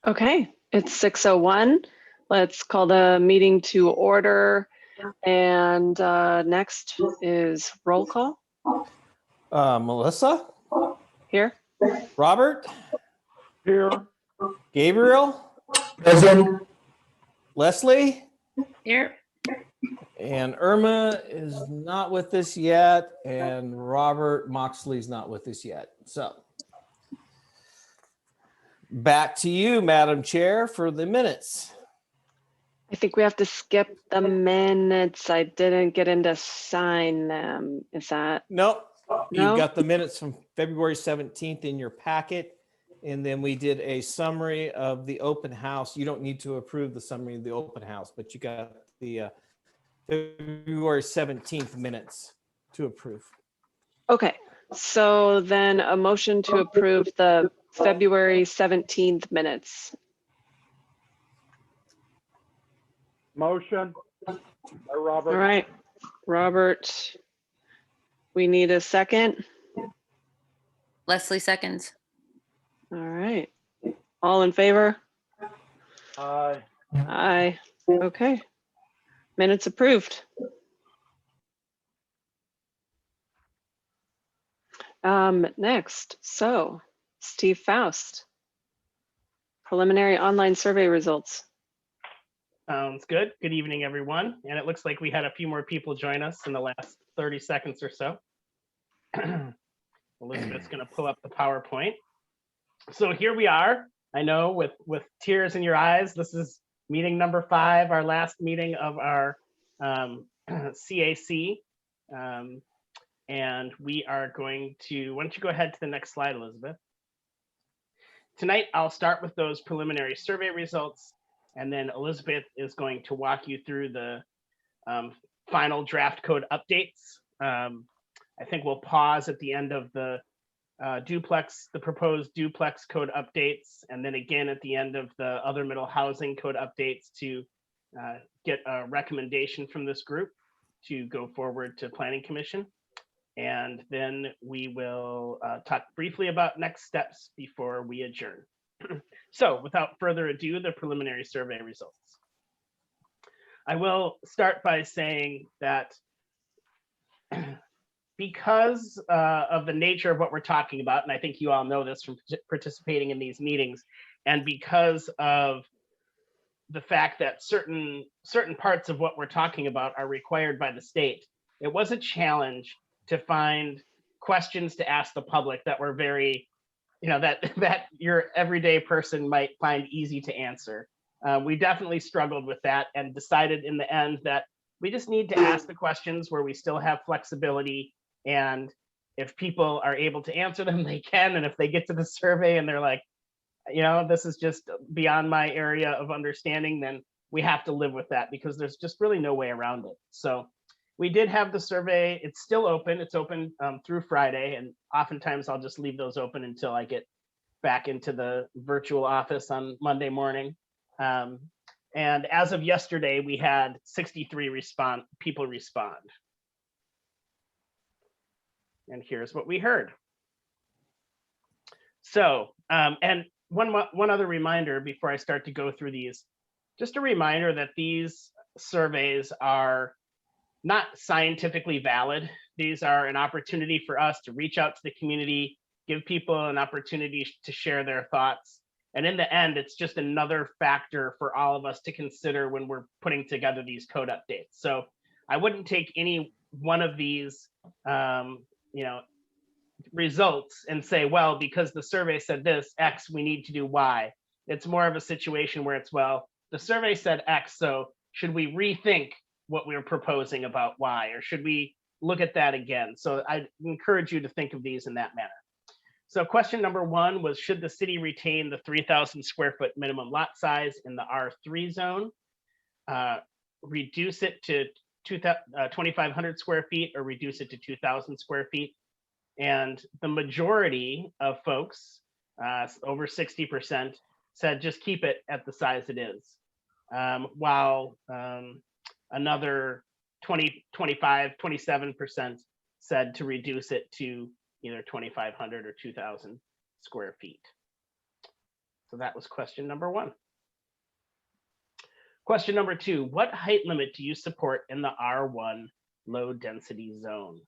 Okay, it's 6:01. Let's call the meeting to order. And next is roll call. Melissa, Here. Robert, Here. Gabriel, Present. Leslie, Here. and Irma is not with us yet, and Robert Moxley's not with us yet. So back to you, Madam Chair, for the minutes. I think we have to skip the minutes. I didn't get in to sign them. Is that? Nope. No? You've got the minutes from February 17th in your packet. And then we did a summary of the open house. You don't need to approve the summary of the open house, but you got the February 17th minutes to approve. Okay, so then a motion to approve the February 17th minutes. Motion. By Robert. All right, Robert, we need a second. Leslie seconds. All right, all in favor? Aye. Aye. Okay, minutes approved. Next, so Steve Faust, preliminary online survey results. Sounds good. Good evening, everyone. And it looks like we had a few more people join us in the last 30 seconds or so. Elizabeth's going to pull up the PowerPoint. So here we are. I know with tears in your eyes, this is meeting number 5, our last meeting of our CAC. And we are going to, why don't you go ahead to the next slide, Elizabeth? Tonight, I'll start with those preliminary survey results. And then Elizabeth is going to walk you through the final draft code updates. I think we'll pause at the end of the proposed duplex code updates, and then again at the end of the other middle housing code updates to get a recommendation from this group to go forward to Planning Commission. And then we will talk briefly about next steps before we adjourn. So without further ado, the preliminary survey results. I will start by saying that because of the nature of what we're talking about, and I think you all know this from participating in these meetings, and because of the fact that certain parts of what we're talking about are required by the state, it was a challenge to find questions to ask the public that were very, that your everyday person might find easy to answer. We definitely struggled with that and decided in the end that we just need to ask the questions where we still have flexibility. And if people are able to answer them, they can. And if they get to the survey and they're like, this is just beyond my area of understanding, then we have to live with that because there's just really no way around it. So we did have the survey. It's still open. It's open through Friday. And oftentimes I'll just leave those open until I get back into the virtual office on Monday morning. And as of yesterday, we had 63 people respond. And here's what we heard. So, and one other reminder before I start to go through these, just a reminder that these surveys are not scientifically valid. These are an opportunity for us to reach out to the community, give people an opportunity to share their thoughts. And in the end, it's just another factor for all of us to consider when we're putting together these code updates. So I wouldn't take any one of these results and say, well, because the survey said this, X, we need to do Y. It's more of a situation where it's, well, the survey said X, so should we rethink what we were proposing about Y, or should we look at that again? So I encourage you to think of these in that manner. So question number 1 was, should the city retain the 3,000 square foot minimum lot size in the R3 zone, reduce it to 2,500 square feet, or reduce it to 2,000 square feet? And the majority of folks, over 60%, said just keep it at the size it is, while another 27% said to reduce it to either 2,500 or 2,000 square feet. So that was question number 1. Question number 2, what height limit do you support in the R1 low density zone?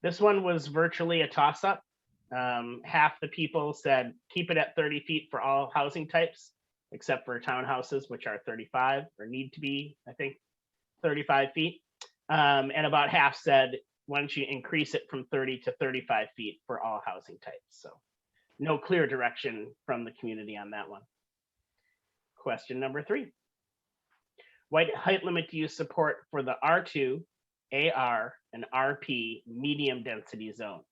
This one was virtually a toss up. Half the people said keep it at 30 feet for all housing types, except for townhouses, which are 35 or need to be, I think, 35 feet. And about half said, why don't you increase it from 30 to 35 feet for all housing types? So no clear direction from the community on that one. Question number 3. What height limit do you support for the R2, AR, and RP medium density zones?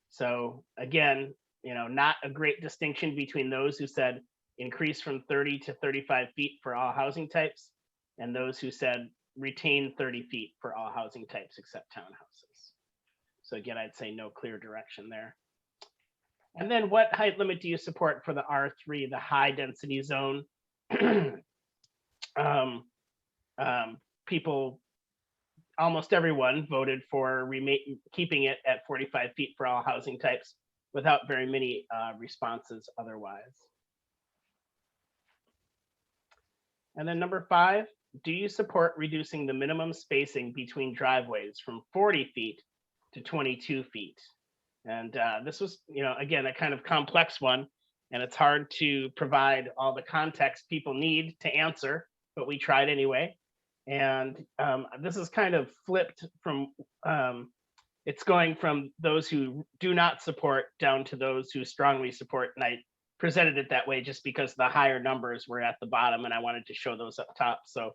So again, not a great distinction between those who said increase from 30 to 35 feet for all housing types and those who said retain 30 feet for all housing types except townhouses. So again, I'd say no clear direction there. And then what height limit do you support for the R3, the high density zone? People, almost everyone voted for keeping it at 45 feet for all housing types without very many responses otherwise. And then number 5, do you support reducing the minimum spacing between driveways from 40 feet to 22 feet? And this was, again, a kind of complex one, and it's hard to provide all the context people need to answer, but we tried anyway. And this is kind of flipped from, it's going from those who do not support down to those who strongly support. And I presented it that way just because the higher numbers were at the bottom and I wanted to show those up top. So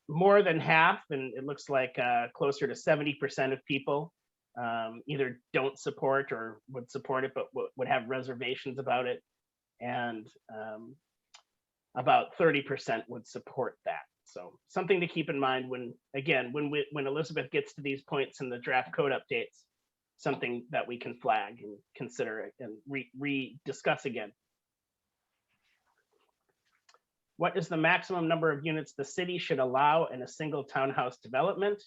more than half, and it looks like closer to 70% of people either don't support or would support it, but would have reservations about it. And about 30% would support that. So something to keep in mind when Elizabeth gets to these points in the draft code updates, something that we can flag and consider and re-discuss again. What is the maximum number of units the city should allow in a single townhouse development?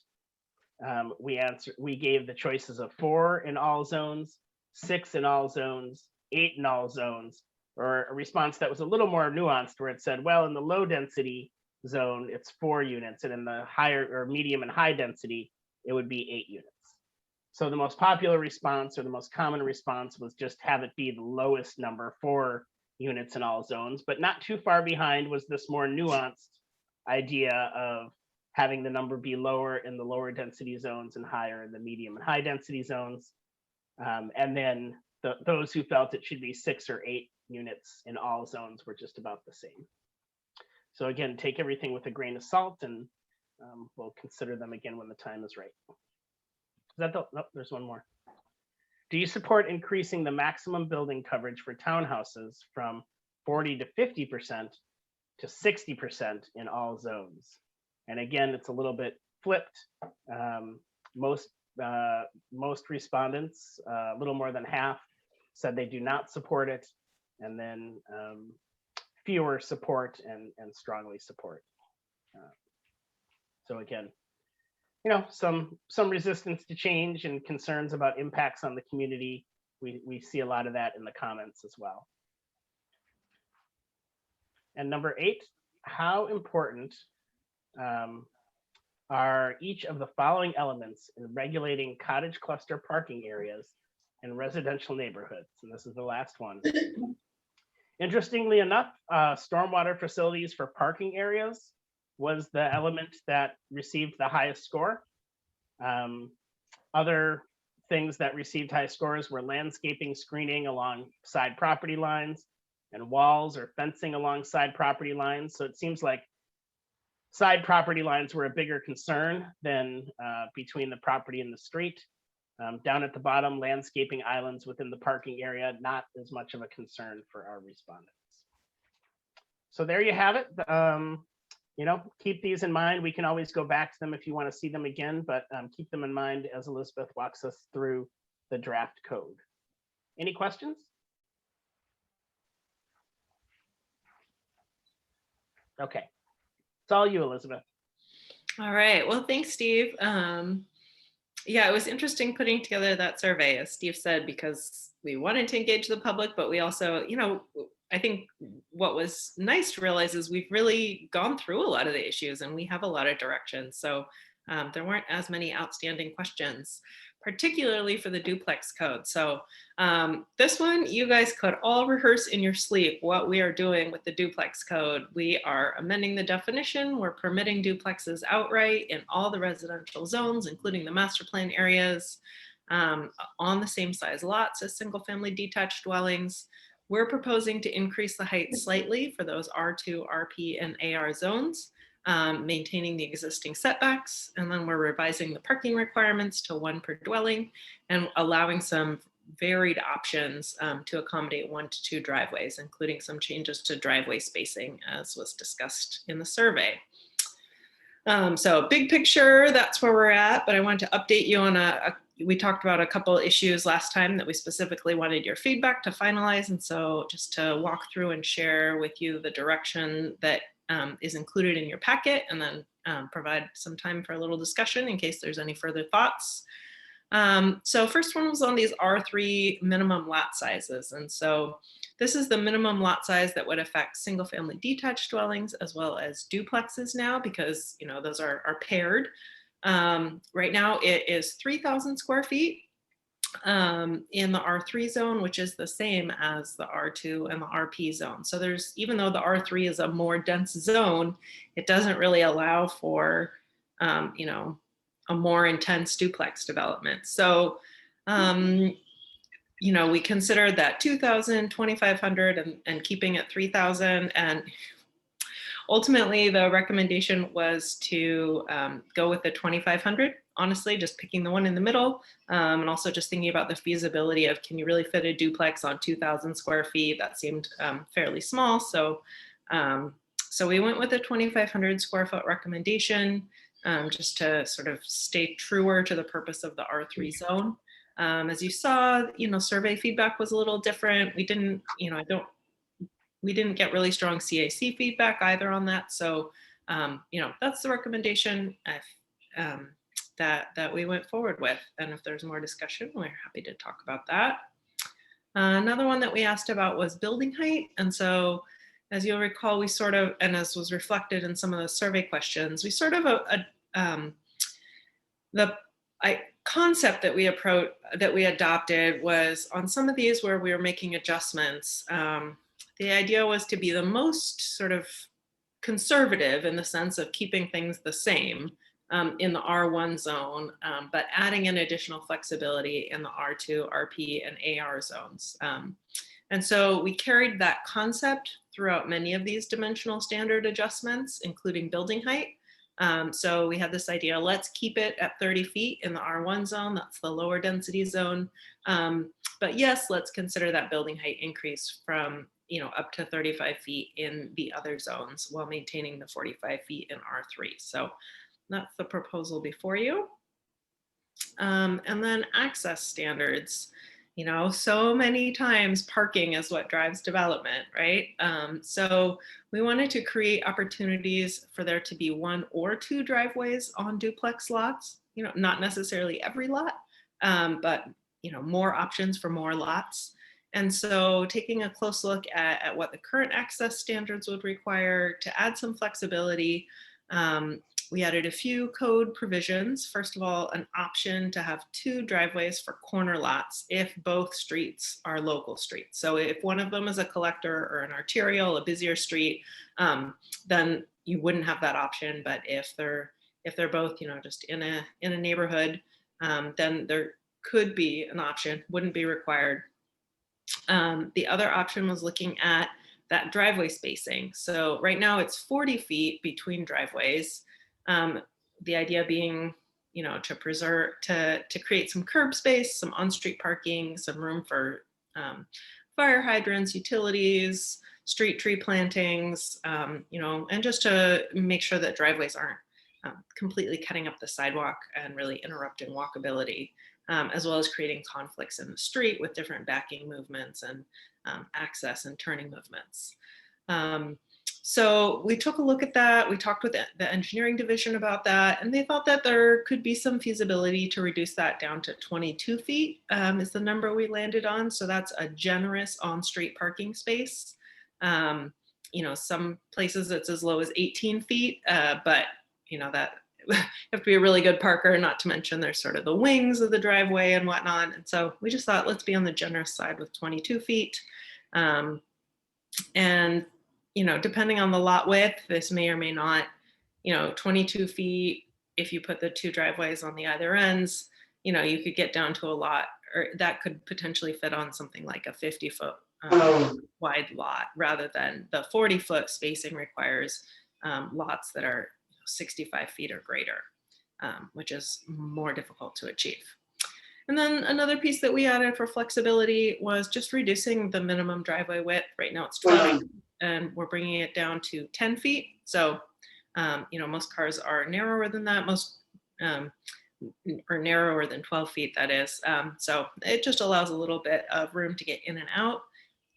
We gave the choices of 4 in all zones, 6 in all zones, 8 in all zones, or a response that was a little more nuanced where it said, well, in the low density zone, it's 4 units, and in the higher or medium and high density, it would be 8 units. So the most popular response or the most common response was just have it be the lowest number, 4 units in all zones, but not too far behind was this more nuanced idea of having the number be lower in the lower density zones and higher in the medium and high density zones. And then those who felt it should be 6 or 8 units in all zones were just about the same. So again, take everything with a grain of salt, and we'll consider them again when the time is right. There's one more. Do you support increasing the maximum building coverage for townhouses from 40 to 50% to 60% in all zones? And again, it's a little bit flipped. Most respondents, a little more than half, said they do not support it, and then fewer support and strongly support. So again, some resistance to change and concerns about impacts on the community. We see a lot of that in the comments as well. And number 8, how important are each of the following elements in regulating cottage cluster parking areas in residential neighborhoods? And this is the last one. Interestingly enough, stormwater facilities for parking areas was the element that received the highest score. Other things that received high scores were landscaping, screening along side property lines, and walls or fencing alongside property lines. So it seems like side property lines were a bigger concern than between the property and the street. Down at the bottom, landscaping islands within the parking area, not as much of a concern for our respondents. So there you have it. Keep these in mind. We can always go back to them if you want to see them again, but keep them in mind as Elizabeth walks us through the draft code. Any questions? Okay, it's all you, Elizabeth. All right. Well, thanks, Steve. Yeah, it was interesting putting together that survey, as Steve said, because we wanted to engage the public, but we also, I think what was nice to realize is we've really gone through a lot of the issues and we have a lot of directions. So there weren't as many outstanding questions, particularly for the duplex code. So this one, you guys could all rehearse in your sleep what we are doing with the duplex code. We are amending the definition. We're permitting duplexes outright in all the residential zones, including the master plan areas, on the same size lots as single family detached dwellings. We're proposing to increase the height slightly for those R2, RP, and AR zones, maintaining the existing setbacks. And then we're revising the parking requirements to 1 per dwelling and allowing some varied options to accommodate 1 to 2 driveways, including some changes to driveway spacing as was discussed in the survey. So big picture, that's where we're at, but I wanted to update you on we talked about a couple issues last time that we specifically wanted your feedback to finalize. And so just to walk through and share with you the direction that is included in your packet, and then provide some time for a little discussion in case there's any further thoughts. So first one was on these R3 minimum lot sizes. And so this is the minimum lot size that would affect single family detached dwellings as well as duplexes now, because those are paired. Right now it is 3,000 square feet in the R3 zone, which is the same as the R2 and the RP zone. So even though the R3 is a more dense zone, it doesn't really allow for, a more intense duplex development. So, we considered that 2,000, 2,500 and keeping it 3,000. And ultimately the recommendation was to go with the 2,500, honestly, just picking the one in the middle. And also just thinking about the feasibility of, can you really fit a duplex on 2,000 square feet? That seemed fairly small. So we went with a 2,500 square foot recommendation, just to sort of stay truer to the purpose of the R3 zone. As you saw, survey feedback was a little different. We didn't get really strong CAC feedback either on that. So, that's the recommendation that we went forward with. And if there's more discussion, we're happy to talk about that. Another one that we asked about was building height. And so, as you'll recall, we sort of, and as was reflected in some of the survey questions, we sort of, the concept that we adopted was on some of these where we were making adjustments. The idea was to be the most sort of conservative in the sense of keeping things the same in the R1 zone, but adding in additional flexibility in the R2, RP, and AR zones. And so we carried that concept throughout many of these dimensional standard adjustments, including building height. So we had this idea, let's keep it at 30 feet in the R1 zone, that's the lower density zone. But yes, let's consider that building height increase from up to 35 feet in the other zones while maintaining the 45 feet in R3. So that's the proposal before you. And then access standards. So many times parking is what drives development, right? So we wanted to create opportunities for there to be 1 or 2 driveways on duplex lots, not necessarily every lot, but more options for more lots. And so taking a close look at what the current access standards would require to add some flexibility, we added a few code provisions. First of all, an option to have 2 driveways for corner lots if both streets are local streets. So if one of them is a collector or an arterial, a busier street, then you wouldn't have that option. But if they're both, just in a neighborhood, then there could be an option, wouldn't be required. The other option was looking at that driveway spacing. So right now it's 40 feet between driveways. The idea being, to create some curb space, some on-street parking, some room for fire hydrants, utilities, street tree plantings, and just to make sure that driveways aren't completely cutting up the sidewalk and really interrupting walkability, as well as creating conflicts in the street with different backing movements and access and turning movements. So we took a look at that. We talked with the engineering division about that, and they thought that there could be some feasibility to reduce that down to 22 feet is the number we landed on. So that's a generous on-street parking space. Some places it's as low as 18 feet, but that you have to be a really good parker, not to mention there's sort of the wings of the driveway and whatnot. And so we just thought, let's be on the generous side with 22 feet. And depending on the lot width, this may or may not, 22 feet, if you put the two driveways on the other ends, you could get down to a lot, or that could potentially fit on something like a 50-foot wide lot, rather than the 40-foot spacing requires lots that are 65 feet or greater, which is more difficult to achieve. And then another piece that we added for flexibility was just reducing the minimum driveway width. Right now it's 12 feet, and we're bringing it down to 10 feet. So, most cars are narrower than that, or narrower than 12 feet, that is. So it just allows a little bit of room to get in and out.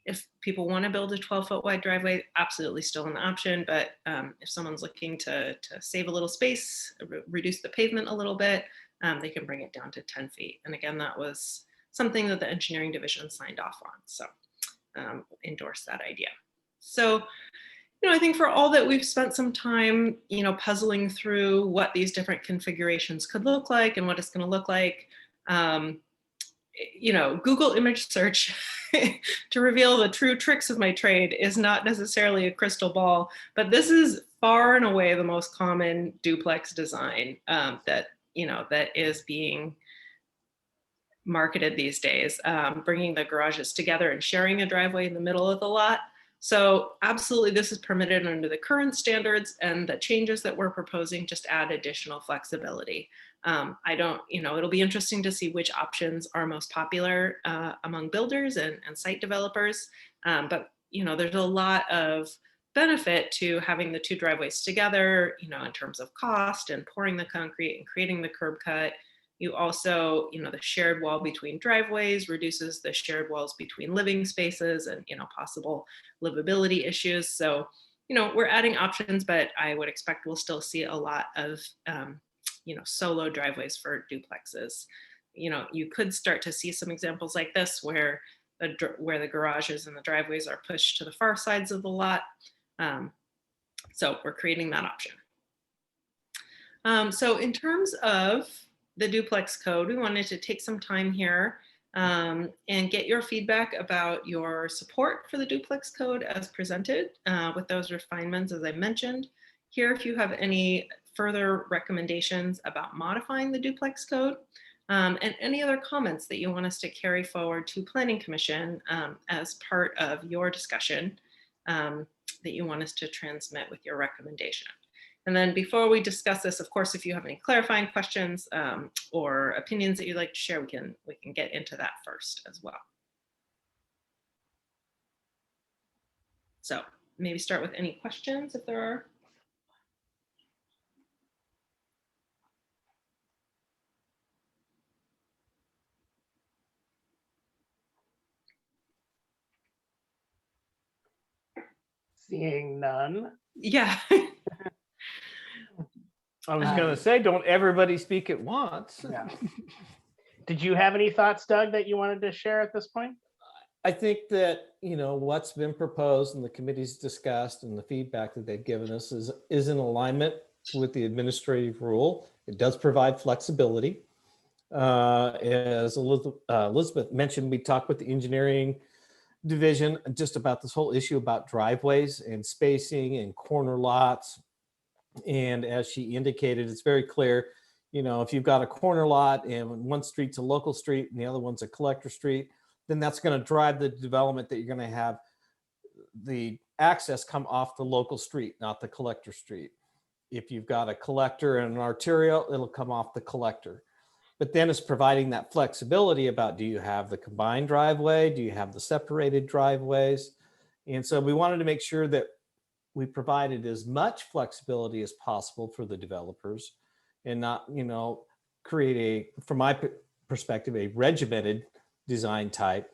If people want to build a 12-foot wide driveway, absolutely still an option. But if someone's looking to save a little space, reduce the pavement a little bit, they can bring it down to 10 feet. And again, that was something that the engineering division signed off on. So endorsed that idea. So, I think for all that we've spent some time, puzzling through what these different configurations could look like and what it's going to look like. Google image search to reveal the true tricks of my trade is not necessarily a crystal ball, but this is far and away the most common duplex design that is being marketed these days, bringing the garages together and sharing a driveway in the middle of the lot. So absolutely, this is permitted under the current standards, and the changes that we're proposing just add additional flexibility. It'll be interesting to see which options are most popular among builders and site developers. But there's a lot of benefit to having the two driveways together, in terms of cost and pouring the concrete and creating the curb cut. You also, the shared wall between driveways reduces the shared walls between living spaces and, possible livability issues. So, we're adding options, but I would expect we'll still see a lot of, solo driveways for duplexes. You could start to see some examples like this where the garages and the driveways are pushed to the far sides of the lot. So we're creating that option. So in terms of the duplex code, we wanted to take some time here and get your feedback about your support for the duplex code as presented with those refinements, as I mentioned. Here, if you have any further recommendations about modifying the duplex code and any other comments that you want us to carry forward to Planning Commission as part of your discussion that you want us to transmit with your recommendation. And then before we discuss this, of course, if you have any clarifying questions or opinions that you'd like to share, we can get into that first as well. So maybe start with any questions if there are. Seeing none. Yeah. I was going to say, don't everybody speak at once. Yeah. Did you have any thoughts, Doug, that you wanted to share at this point? I think that, what's been proposed and the committee's discussed and the feedback that they've given us is in alignment with the administrative rule. It does provide flexibility. As Elizabeth mentioned, we talked with the engineering division just about this whole issue about driveways and spacing and corner lots. And as she indicated, it's very clear, if you've got a corner lot and one street's a local street and the other one's a collector street, then that's going to drive the development that you're going to have the access come off the local street, not the collector street. If you've got a collector and an arterial, it'll come off the collector. But then it's providing that flexibility about, do you have the combined driveway? Do you have the separated driveways? And so we wanted to make sure that we provided as much flexibility as possible for the developers and not, create from my perspective, a regimented design type.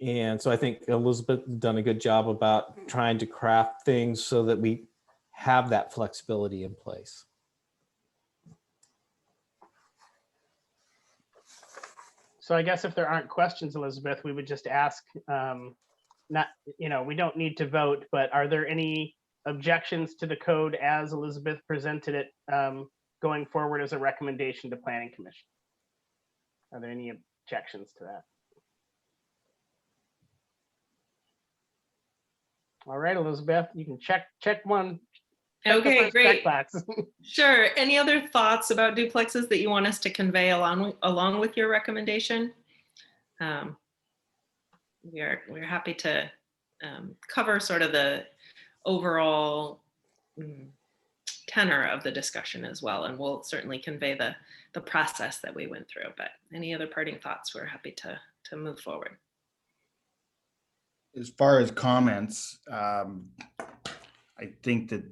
And so I think Elizabeth done a good job about trying to craft things so that we have that flexibility in place. So I guess if there aren't questions, Elizabeth, we would just ask, not, we don't need to vote, but are there any objections to the code as Elizabeth presented it, going forward as a recommendation to Planning Commission? Are there any objections to that? All right, Elizabeth, you can check one. Check the Okay, first great. checkbox. Sure. Any other thoughts about duplexes that you want us to convey along with your recommendation? We're happy to cover sort of the overall tenor of the discussion as well, and we'll certainly convey the process that we went through. But any other parting thoughts? We're happy to move forward. As far as comments, I think that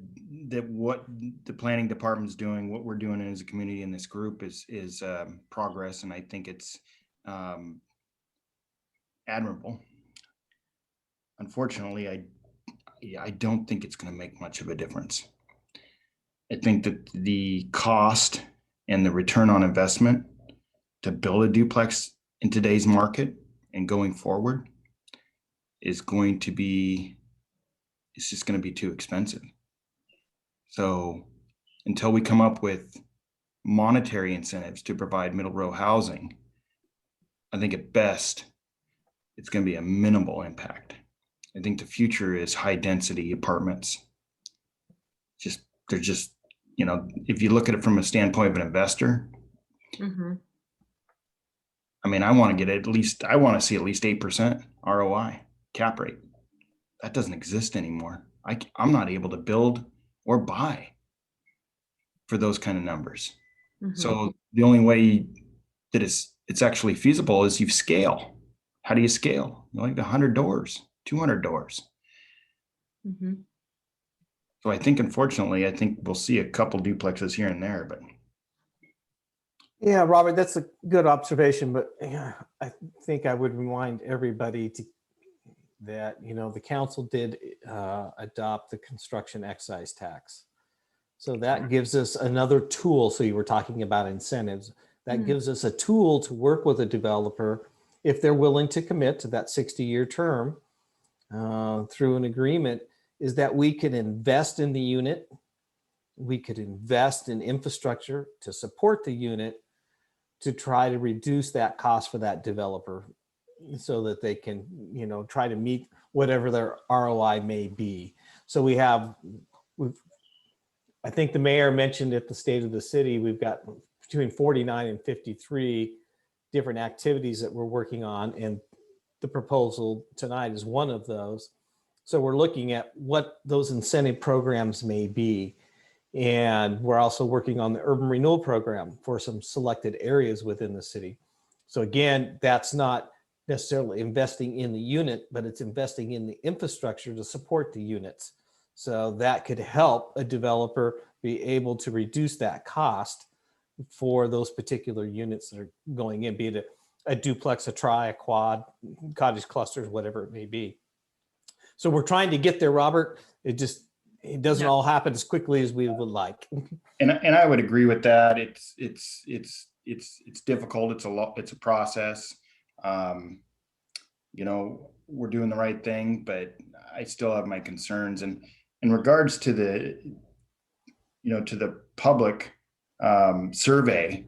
what the planning department's doing, what we're doing as a community in this group is progress, and I think it's admirable. Unfortunately, I don't think it's going to make much of a difference. I think that the cost and the return on investment to build a duplex in today's market and going forward is going to be, it's just going to be too expensive. So until we come up with monetary incentives to provide middle row housing, I think at best, it's going to be a minimal impact. I think the future is high density apartments. They're just, if you look at it from a standpoint of an investor, Mm-hmm. I mean, I want to see at least 8% ROI cap rate. That doesn't exist anymore. I'm not able to build or buy for those kind of numbers. Mm-hmm. So the only way that it's actually feasible is you scale. How do you scale? Like 100 doors, 200 doors. Mm-hmm. So I think, unfortunately, we'll see a couple duplexes here and there, but. Yeah, Robert, that's a good observation, but yeah, I think I would remind everybody that the council did adopt the construction excise tax. So that gives us another tool. So you were talking about incentives. That gives us a tool to work with a developer if they're willing to commit to that 60-year term through an agreement, is that we could invest in the unit. We could invest in infrastructure to support the unit to try to reduce that cost for that developer so that they can, try to meet whatever their ROI may be. So I think the mayor mentioned at the State of the City, we've got between 49 and 53 different activities that we're working on. And the proposal tonight is one of those. So we're looking at what those incentive programs may be. And we're also working on the urban renewal program for some selected areas within the city. So again, that's not necessarily investing in the unit, but it's investing in the infrastructure to support the units. So that could help a developer be able to reduce that cost for those particular units that are going in, be it a duplex, a tri, a quad, cottage clusters, whatever it may be. So we're trying to get there, Robert. It doesn't all happen as quickly as we would like. And I would agree with that. It's difficult. It's a process. We're doing the right thing, but I still have my concerns. And in regards to the public survey,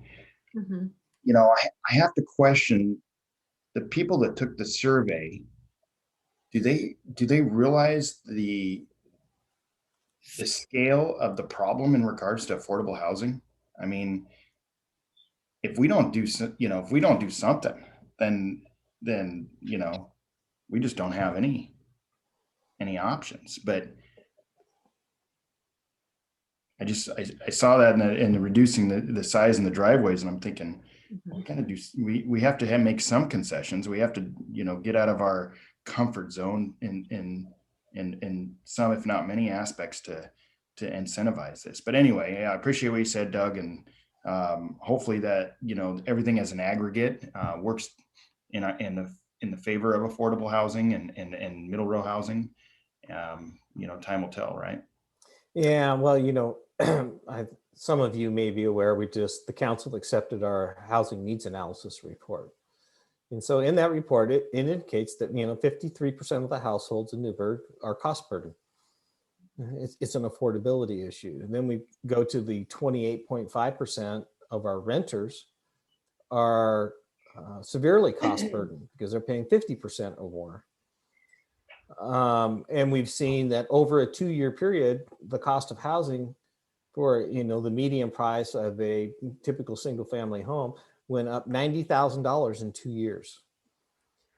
Mm-hmm. I have to question the people that took the survey. Do they realize the scale of the problem in regards to affordable housing? I mean, if we don't do something, then we just don't have any options. But I saw that in the reducing the size in the driveways, and I'm thinking, we have to make some concessions. We have to get out of our comfort zone in some, if not many, aspects to incentivize this. But anyway, I appreciate what you said, Doug, and hopefully that everything as an aggregate works in in the favor of affordable housing and middle row housing. Time will tell, right? Yeah, well, some of you may be aware, the council accepted our housing needs analysis report. And so in that report, it indicates that, 53% of the households in Newburgh are cost burden. It's an affordability issue. And then we go to the 28.5% of our renters are severely cost burdened because they're paying 50% or more. And we've seen that over a 2-year period, the cost of housing for, the median price of a typical single family home went up $90,000 in 2 years.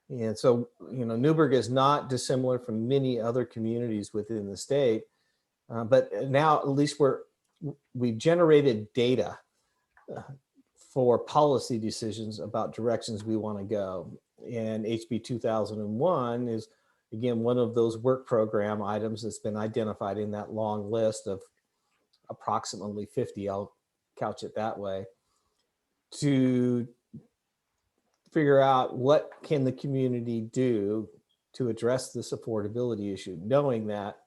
And so, Newburgh is not dissimilar from many other communities within the state. But now at least we've generated data for policy decisions about directions we want to go. And HB 2001 is, again, one of those work program items that's been identified in that long list of approximately 50, I'll couch it that way, to figure out what can the community do to address this affordability issue, knowing that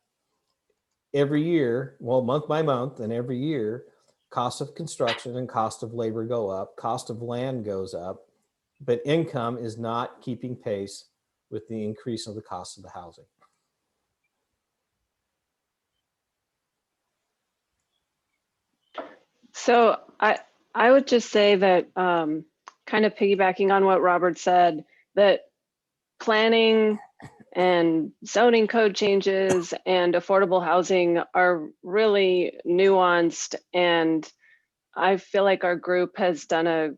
every year, well, month by month and every year, cost of construction and cost of labor go up, cost of land goes up, but income is not keeping pace with the increase of the cost of the housing. So I would just say that kind of piggybacking on what Robert said, that planning and zoning code changes and affordable housing are really nuanced, and I feel like our group has done a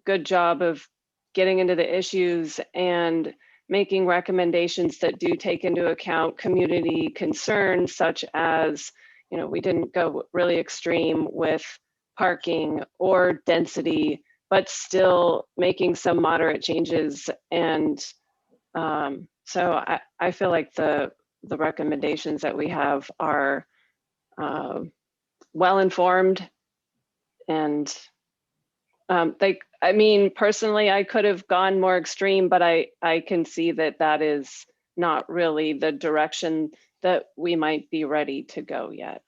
good job of getting into the issues and making recommendations that do take into account community concerns, such as, we didn't go really extreme with parking or density, but still making some moderate changes. And so I feel like the recommendations that we have are well-informed, and personally, I could have gone more extreme, but I can see that is not really the direction that we might be ready to go yet.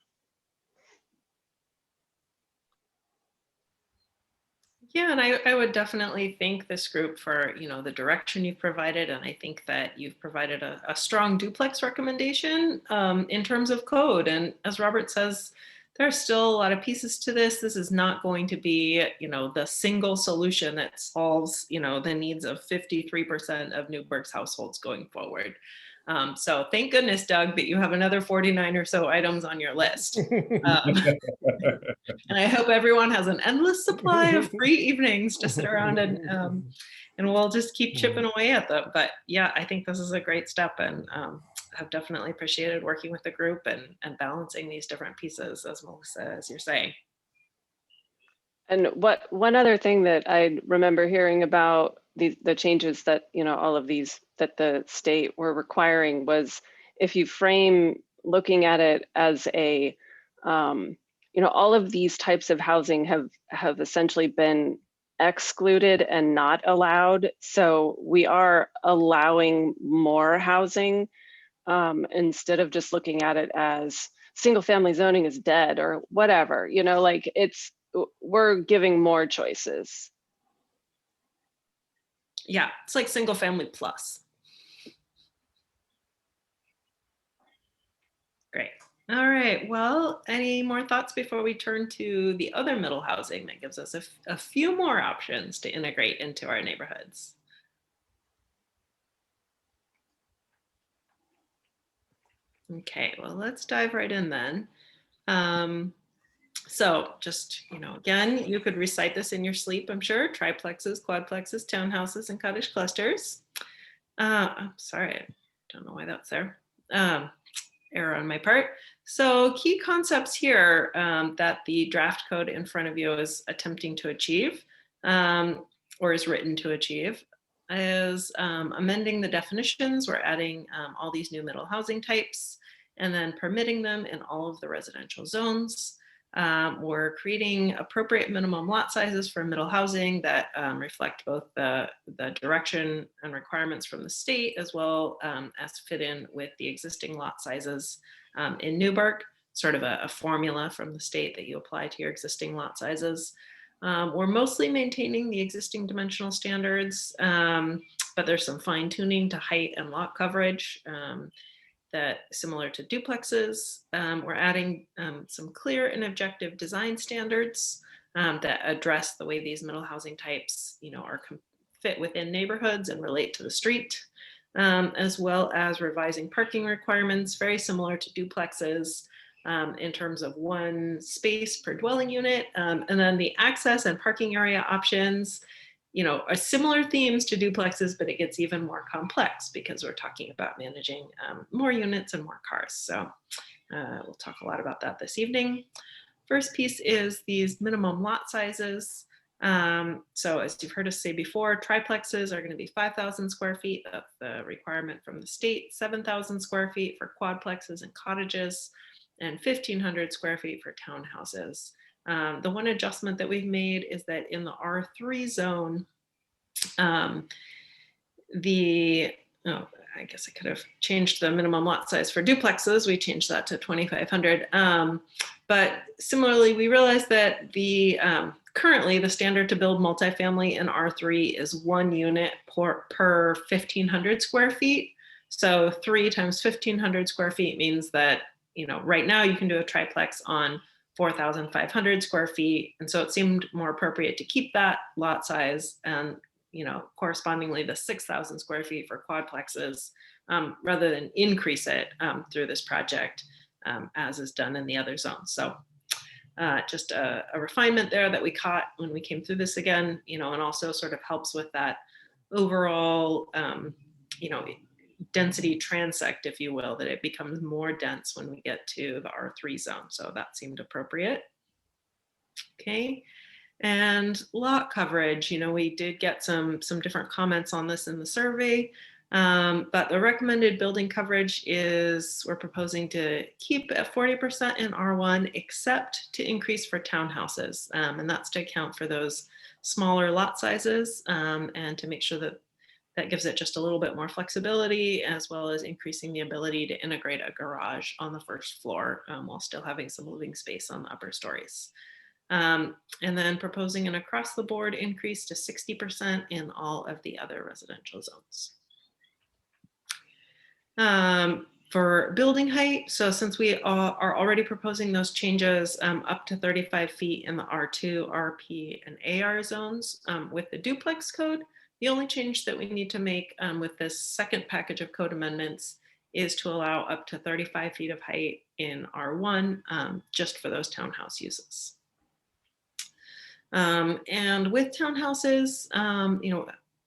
Yeah, and I would definitely thank this group for, the direction you've provided. And I think that you've provided a strong duplex recommendation in terms of code. And as Robert says, there are still a lot of pieces to this. This is not going to be, the single solution that solves, the needs of 53% of Newburgh's households going forward. So thank goodness, Doug, that you have another 49 or so items on your list. And I hope everyone has an endless supply of free evenings to sit around and we'll just keep chipping away at them. But yeah, I think this is a great step, and I've definitely appreciated working with the group and balancing these different pieces, as Melissa, as you're saying. And one other thing that I remember hearing about the changes that, all of these that the state were requiring was, if you frame looking at it as a, all of these types of housing have essentially been excluded and not allowed. So we are allowing more housing instead of just looking at it as single family zoning is dead or whatever, we're giving more choices. Yeah, it's like single family plus. Great. All right. Well, any more thoughts before we turn to the other middle housing that gives us a few more options to integrate into our neighborhoods? Okay, well, let's dive right in then. So just, again, you could recite this in your sleep, I'm sure. Triplexes, quadplexes, townhouses, and cottage clusters. I'm sorry, I don't know why that's there. Error on my part. So key concepts here that the draft code in front of you is attempting to achieve, or is written to achieve, is amending the definitions. We're adding all these new middle housing types and then permitting them in all of the residential zones. We're creating appropriate minimum lot sizes for middle housing that reflect both the direction and requirements from the state, as well as fit in with the existing lot sizes in Newburgh, sort of a formula from the state that you apply to your existing lot sizes. We're mostly maintaining the existing dimensional standards, but there's some fine tuning to height and lot coverage that similar to duplexes. We're adding some clear and objective design standards that address the way these middle housing types, are fit within neighborhoods and relate to the street, as well as revising parking requirements, very similar to duplexes, in terms of one space per dwelling unit. And then the access and parking area options, are similar themes to duplexes, but it gets even more complex because we're talking about managing more units and more cars. So we'll talk a lot about that this evening. First piece is these minimum lot sizes. So as you've heard us say before, triplexes are going to be 5,000 square feet. That's the requirement from the state, 7,000 square feet for quadplexes and cottages, and 1,500 square feet for townhouses. The one adjustment that we've made is that in the R3 zone, I guess I could have changed the minimum lot size for duplexes. We changed that to 2,500. But similarly, we realized that currently the standard to build multifamily in R3 is 1 unit per 1,500 square feet. So 3 times 1,500 square feet means that, right now you can do a triplex on 4,500 square feet. And so it seemed more appropriate to keep that lot size and, correspondingly the 6,000 square feet for quadplexes, rather than increase it through this project as is done in the other zones. So just a refinement there that we caught when we came through this again, and also sort of helps with that overall, density transect, if you will, that it becomes more dense when we get to the R3 zone. So that seemed appropriate. Okay. And lot coverage, we did get some different comments on this in the survey, but the recommended building coverage is we're proposing to keep at 40% in R1, except to increase for townhouses. And that's to account for those smaller lot sizes and to make sure that that gives it just a little bit more flexibility, as well as increasing the ability to integrate a garage on the first floor while still having some living space on the upper stories. And then proposing an across the board increase to 60% in all of the other residential zones. For building height, so since we are already proposing those changes up to 35 feet in the R2, RP, and AR zones with the duplex code, the only change that we need to make with this second package of code amendments is to allow up to 35 feet of height in R1 just for those townhouse uses. And with townhouses,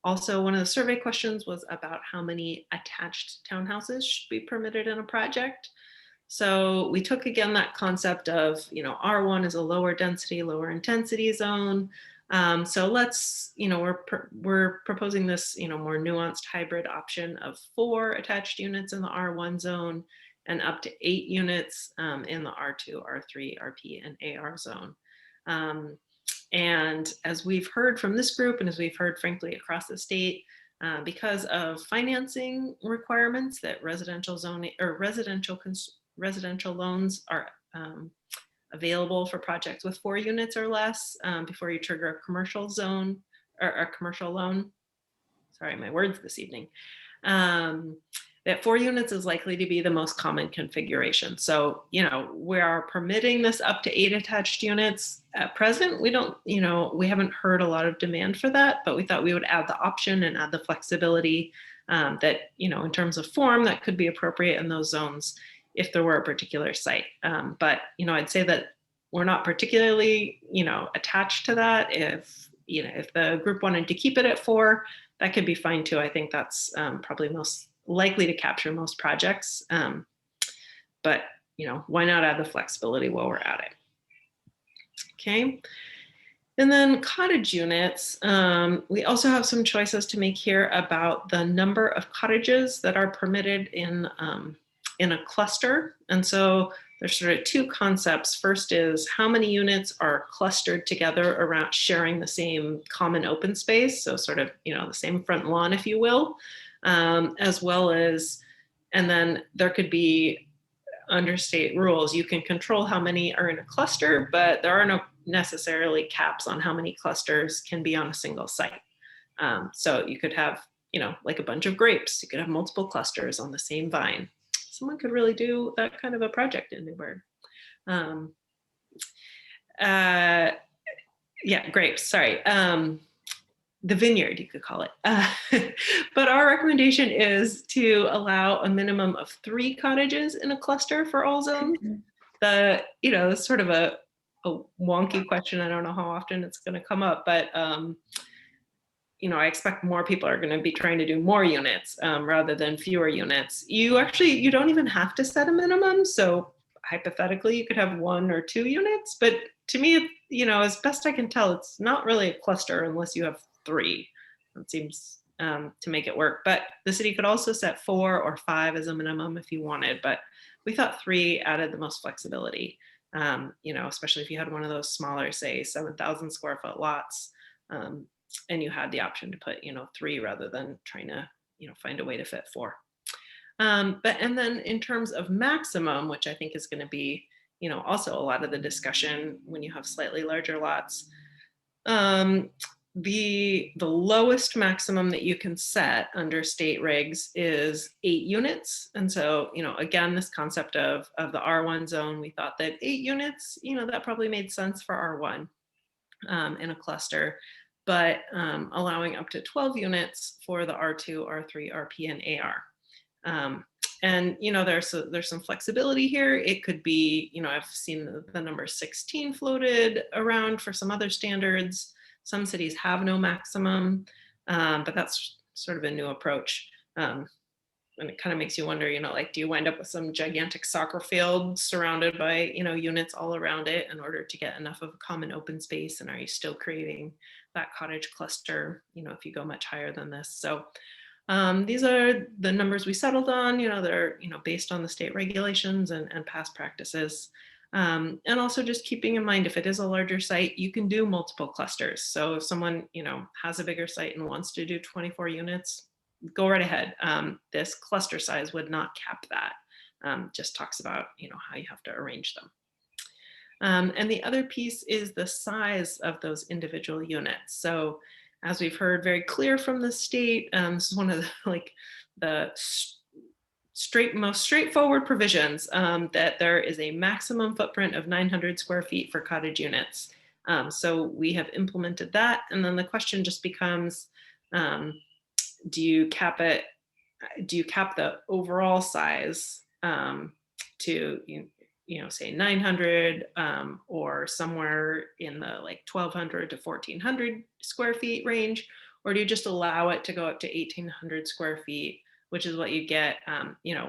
also one of the survey questions was about how many attached townhouses should be permitted in a project. So we took again that concept of, R1 is a lower density, lower intensity zone. So let's, we're proposing this, more nuanced hybrid option of 4 attached units in the R1 zone and up to 8 units in the R2, R3, RP, and AR zone. And as we've heard from this group, and as we've heard, frankly, across the state, because of financing requirements that residential zoning or residential loans are available for projects with 4 units or less before you trigger a commercial zone or a commercial loan. Sorry, my words this evening. That 4 units is likely to be the most common configuration. So, we are permitting this up to 8 attached units. At present, we don't, we haven't heard a lot of demand for that, but we thought we would add the option and add the flexibility that, in terms of form, that could be appropriate in those zones if there were a particular site. But, I'd say that we're not particularly, attached to that. If the group wanted to keep it at 4, that could be fine too. I think that's probably most likely to capture most projects. But, why not add the flexibility while we're at it? Okay. And then cottage units, we also have some choices to make here about the number of cottages that are permitted in in a cluster. And so there's sort of two concepts. First is how many units are clustered together around sharing the same common open space. So sort of, the same front lawn, if you will, as well as, and then there could be under state rules, you can control how many are in a cluster, but there are no necessarily caps on how many clusters can be on a single site. So you could have, like a bunch of grapes, you could have multiple clusters on the same vine. Someone could really do that kind of a project in Newburgh. Yeah, grapes, sorry. The vineyard, you could call it. But our recommendation is to allow a minimum of 3 cottages in a cluster for all zones. It's sort of a wonky question. I don't know how often it's going to come up, but I expect more people are going to be trying to do more units rather than fewer units. You don't even have to set a minimum. So hypothetically, you could have 1 or 2 units, but to me, as best I can tell, it's not really a cluster unless you have 3. It seems to make it work, but the city could also set 4 or 5 as a minimum if you wanted, but we thought 3 added the most flexibility, especially if you had one of those smaller, say 7,000 square foot lots, and you had the option to put, 3 rather than trying to, find a way to fit 4. And then in terms of maximum, which I think is going to be, also a lot of the discussion when you have slightly larger lots, the lowest maximum that you can set under state regs is 8 units. And so, again, this concept of the R1 zone, we thought that 8 units, that probably made sense for R1 in a cluster, but allowing up to 12 units for the R2, R3, RP, and AR. And there's some flexibility here. It could be, I've seen the number 16 floated around for some other standards. Some cities have no maximum, but that's sort of a new approach. And it kind of makes you wonder, do you wind up with some gigantic soccer field surrounded by, units all around it in order to get enough of a common open space? And are you still creating that cottage cluster, if you go much higher than this? So these are the numbers we settled on, they're, based on the state regulations and past practices. And also just keeping in mind, if it is a larger site, you can do multiple clusters. So if someone, has a bigger site and wants to do 24 units, go right ahead. This cluster size would not cap that. Just talks about, how you have to arrange them. And the other piece is the size of those individual units. So as we've heard very clear from the state, this is one of the most straightforward provisions, that there is a maximum footprint of 900 square feet for cottage units. So we have implemented that. And then the question just becomes, do you cap it? Do you cap the overall size to, say 900 or somewhere in the 1,200 to 1,400 square feet range? Or do you just allow it to go up to 1,800 square feet, which is what you get,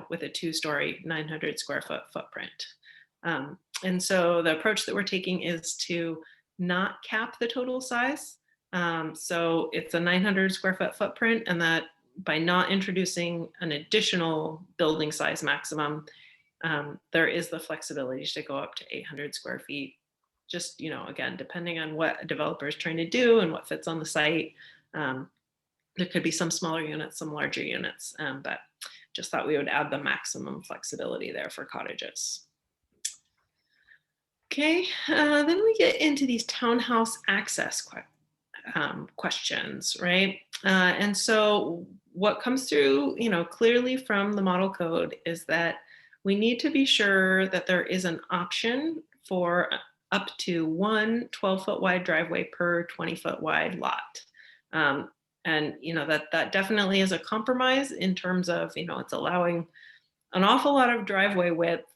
with a 2-story 900 square foot footprint? And so the approach that we're taking is to not cap the total size. So it's a 900 square foot footprint, and that by not introducing an additional building size maximum, there is the flexibility to go up to 800 square feet. Just, again, depending on what a developer is trying to do and what fits on the site. There could be some smaller units, some larger units, but just thought we would add the maximum flexibility there for cottages. Okay, then we get into these townhouse access questions, right? And so what comes through, clearly from the model code is that we need to be sure that there is an option for up to 1 12-foot wide driveway per 20-foot wide lot. And that definitely is a compromise in terms of, it's allowing an awful lot of driveway width,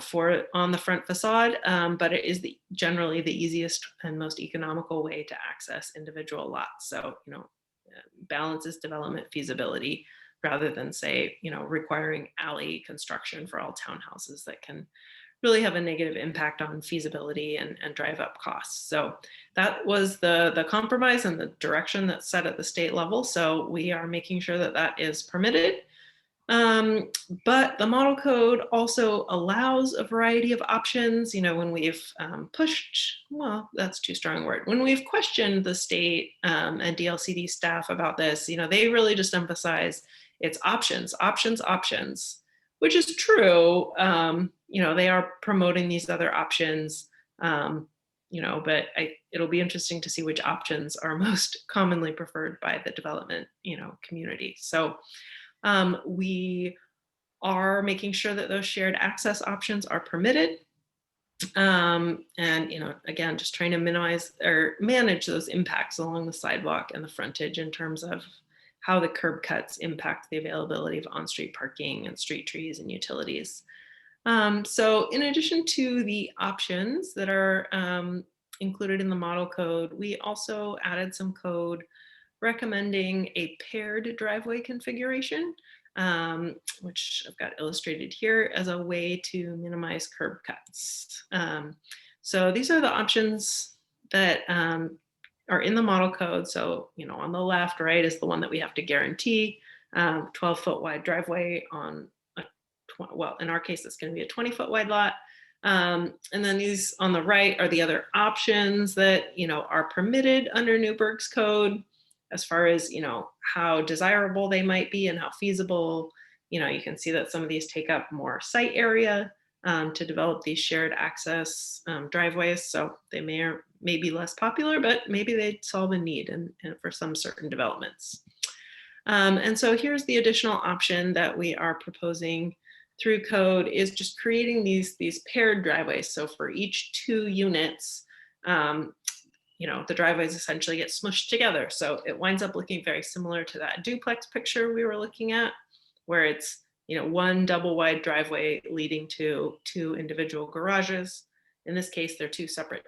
for on the front facade, but it is generally the easiest and most economical way to access individual lots. So, balances development feasibility rather than, say, requiring alley construction for all townhouses that can really have a negative impact on feasibility and drive up costs. So that was the compromise and the direction that's set at the state level. So we are making sure that that is permitted. But the model code also allows a variety of options. You know, when we've pushed, well, that's too strong a word. When we've questioned the state and DLCD staff about this, you know, they really just emphasize it's options, options, options, which is true. You know, they are promoting these other options, you know, but it'll be interesting to see which options are most commonly preferred by the development, you know, community. So we are making sure that those shared access options are permitted. And, you know, again, just trying to minimize or manage those impacts along the sidewalk and the frontage in terms of how the curb cuts impact the availability of on-street parking and street trees and utilities. So in addition to the options that are included in the model code, we also added some code recommending a paired driveway configuration, which I've got illustrated here as a way to minimize curb cuts. So these are the options that are in the model code. So, you know, on the left, right, is the one that we have to guarantee, 12-foot wide driveway on a, well, in our case, it's going to be a 20-foot wide lot. And then these on the right are the other options that, you know, are permitted under Newburgh's code, as far as, you know, how desirable they might be and how feasible. You know, you can see that some of these take up more site area to develop these shared access driveways. So they may be less popular, but maybe they solve a need and for some certain developments. And so here's the additional option that we are proposing through code, is just creating these paired driveways. So for each 2 units, you know, the driveways essentially get smushed together. So it winds up looking very similar to that duplex picture we were looking at, where it's, you know, one double wide driveway leading to 2 individual garages. In this case, they're 2 separate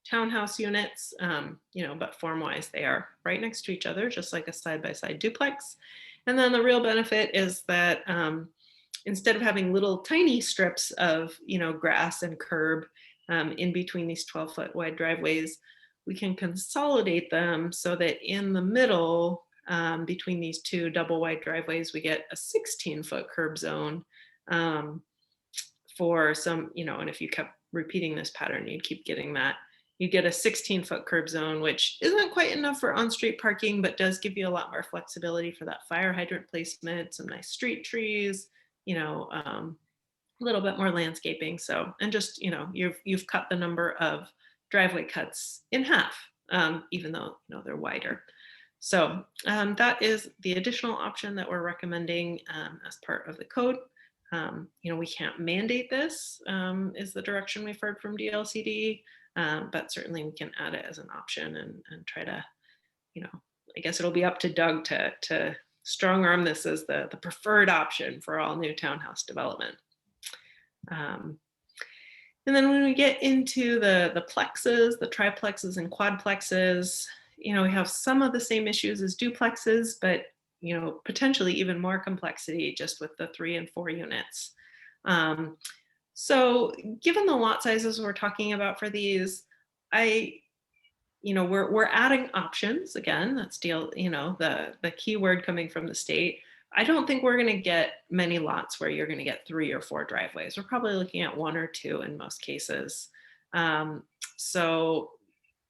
townhouse units, you know, but form-wise, they are right next to each other, just like a side-by-side duplex. And then the real benefit is that instead of having little tiny strips of, you know, grass and curb in between these 12-foot wide driveways, we can consolidate them so that in the middle, between these 2 double wide driveways, we get a 16-foot curb zone for some, you know, and if you kept repeating this pattern, you'd keep getting that. You get a 16-foot curb zone, which isn't quite enough for on-street parking, but does give you a lot more flexibility for that fire hydrant placement, some nice street trees, you know, a little bit more landscaping. So, and just, you know, you've cut the number of driveway cuts in half, even though, you know, they're wider. So that is the additional option that we're recommending as part of the code. You know, we can't mandate this, is the direction we've heard from DLCD, but certainly we can add it as an option and try to, you know, I guess it'll be up to Doug to strong arm this as the preferred option for all new townhouse development. And then when we get into the plexes, the triplexes and quadplexes, you know, we have some of the same issues as duplexes, but, you know, potentially even more complexity just with the 3 and 4 units. So given the lot sizes we're talking about for these, you know, we're adding options again. That's you know, the key word coming from the state. I don't think we're going to get many lots where you're going to get 3 or 4 driveways. We're probably looking at 1 or 2 in most cases. So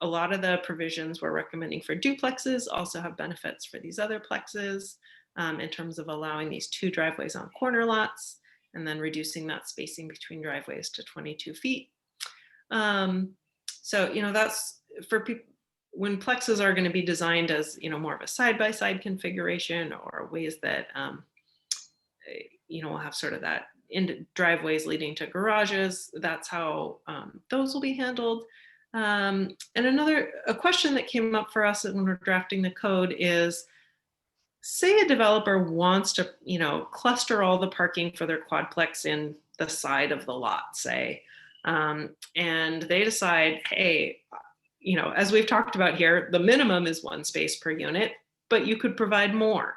a lot of the provisions we're recommending for duplexes also have benefits for these other plexes in terms of allowing these 2 driveways on corner lots and then reducing that spacing between driveways to 22 feet. So, you know, that's for people when plexes are going to be designed as, you know, more of a side-by-side configuration or ways that, you know, we'll have sort of that in driveways leading to garages. That's how those will be handled. And a question that came up for us when we're drafting the code is, say a developer wants to, you know, cluster all the parking for their quadplex in the side of the lot, say, and they decide, hey, you know, as we've talked about here, the minimum is 1 space per unit, but you could provide more.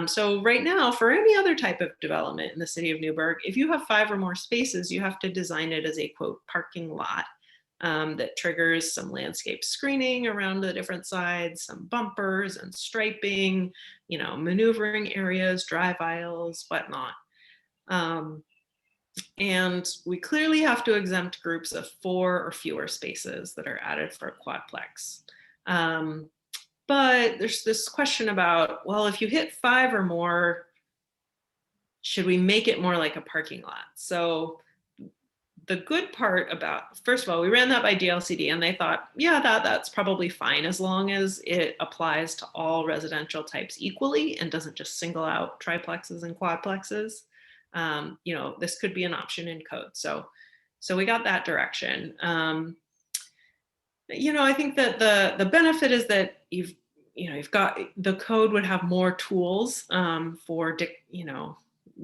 So right now, for any other type of development in the city of Newburgh, if you have 5 or more spaces, you have to design it as a quote parking lot. that triggers some landscape screening around the different sides, some bumpers and striping, you know, maneuvering areas, drive aisles, whatnot. And we clearly have to exempt groups of 4 or fewer spaces that are added for a quadplex. But there's this question about, well, if you hit 5 or more, should we make it more like a parking lot? So the good part about, first of all, we ran that by DLCD and they thought, yeah, that's probably fine as long as it applies to all residential types equally and doesn't just single out triplexes and quadplexes. You know, this could be an option in code. So we got that direction. You know, I think that the benefit is that you've got, the code would have more tools for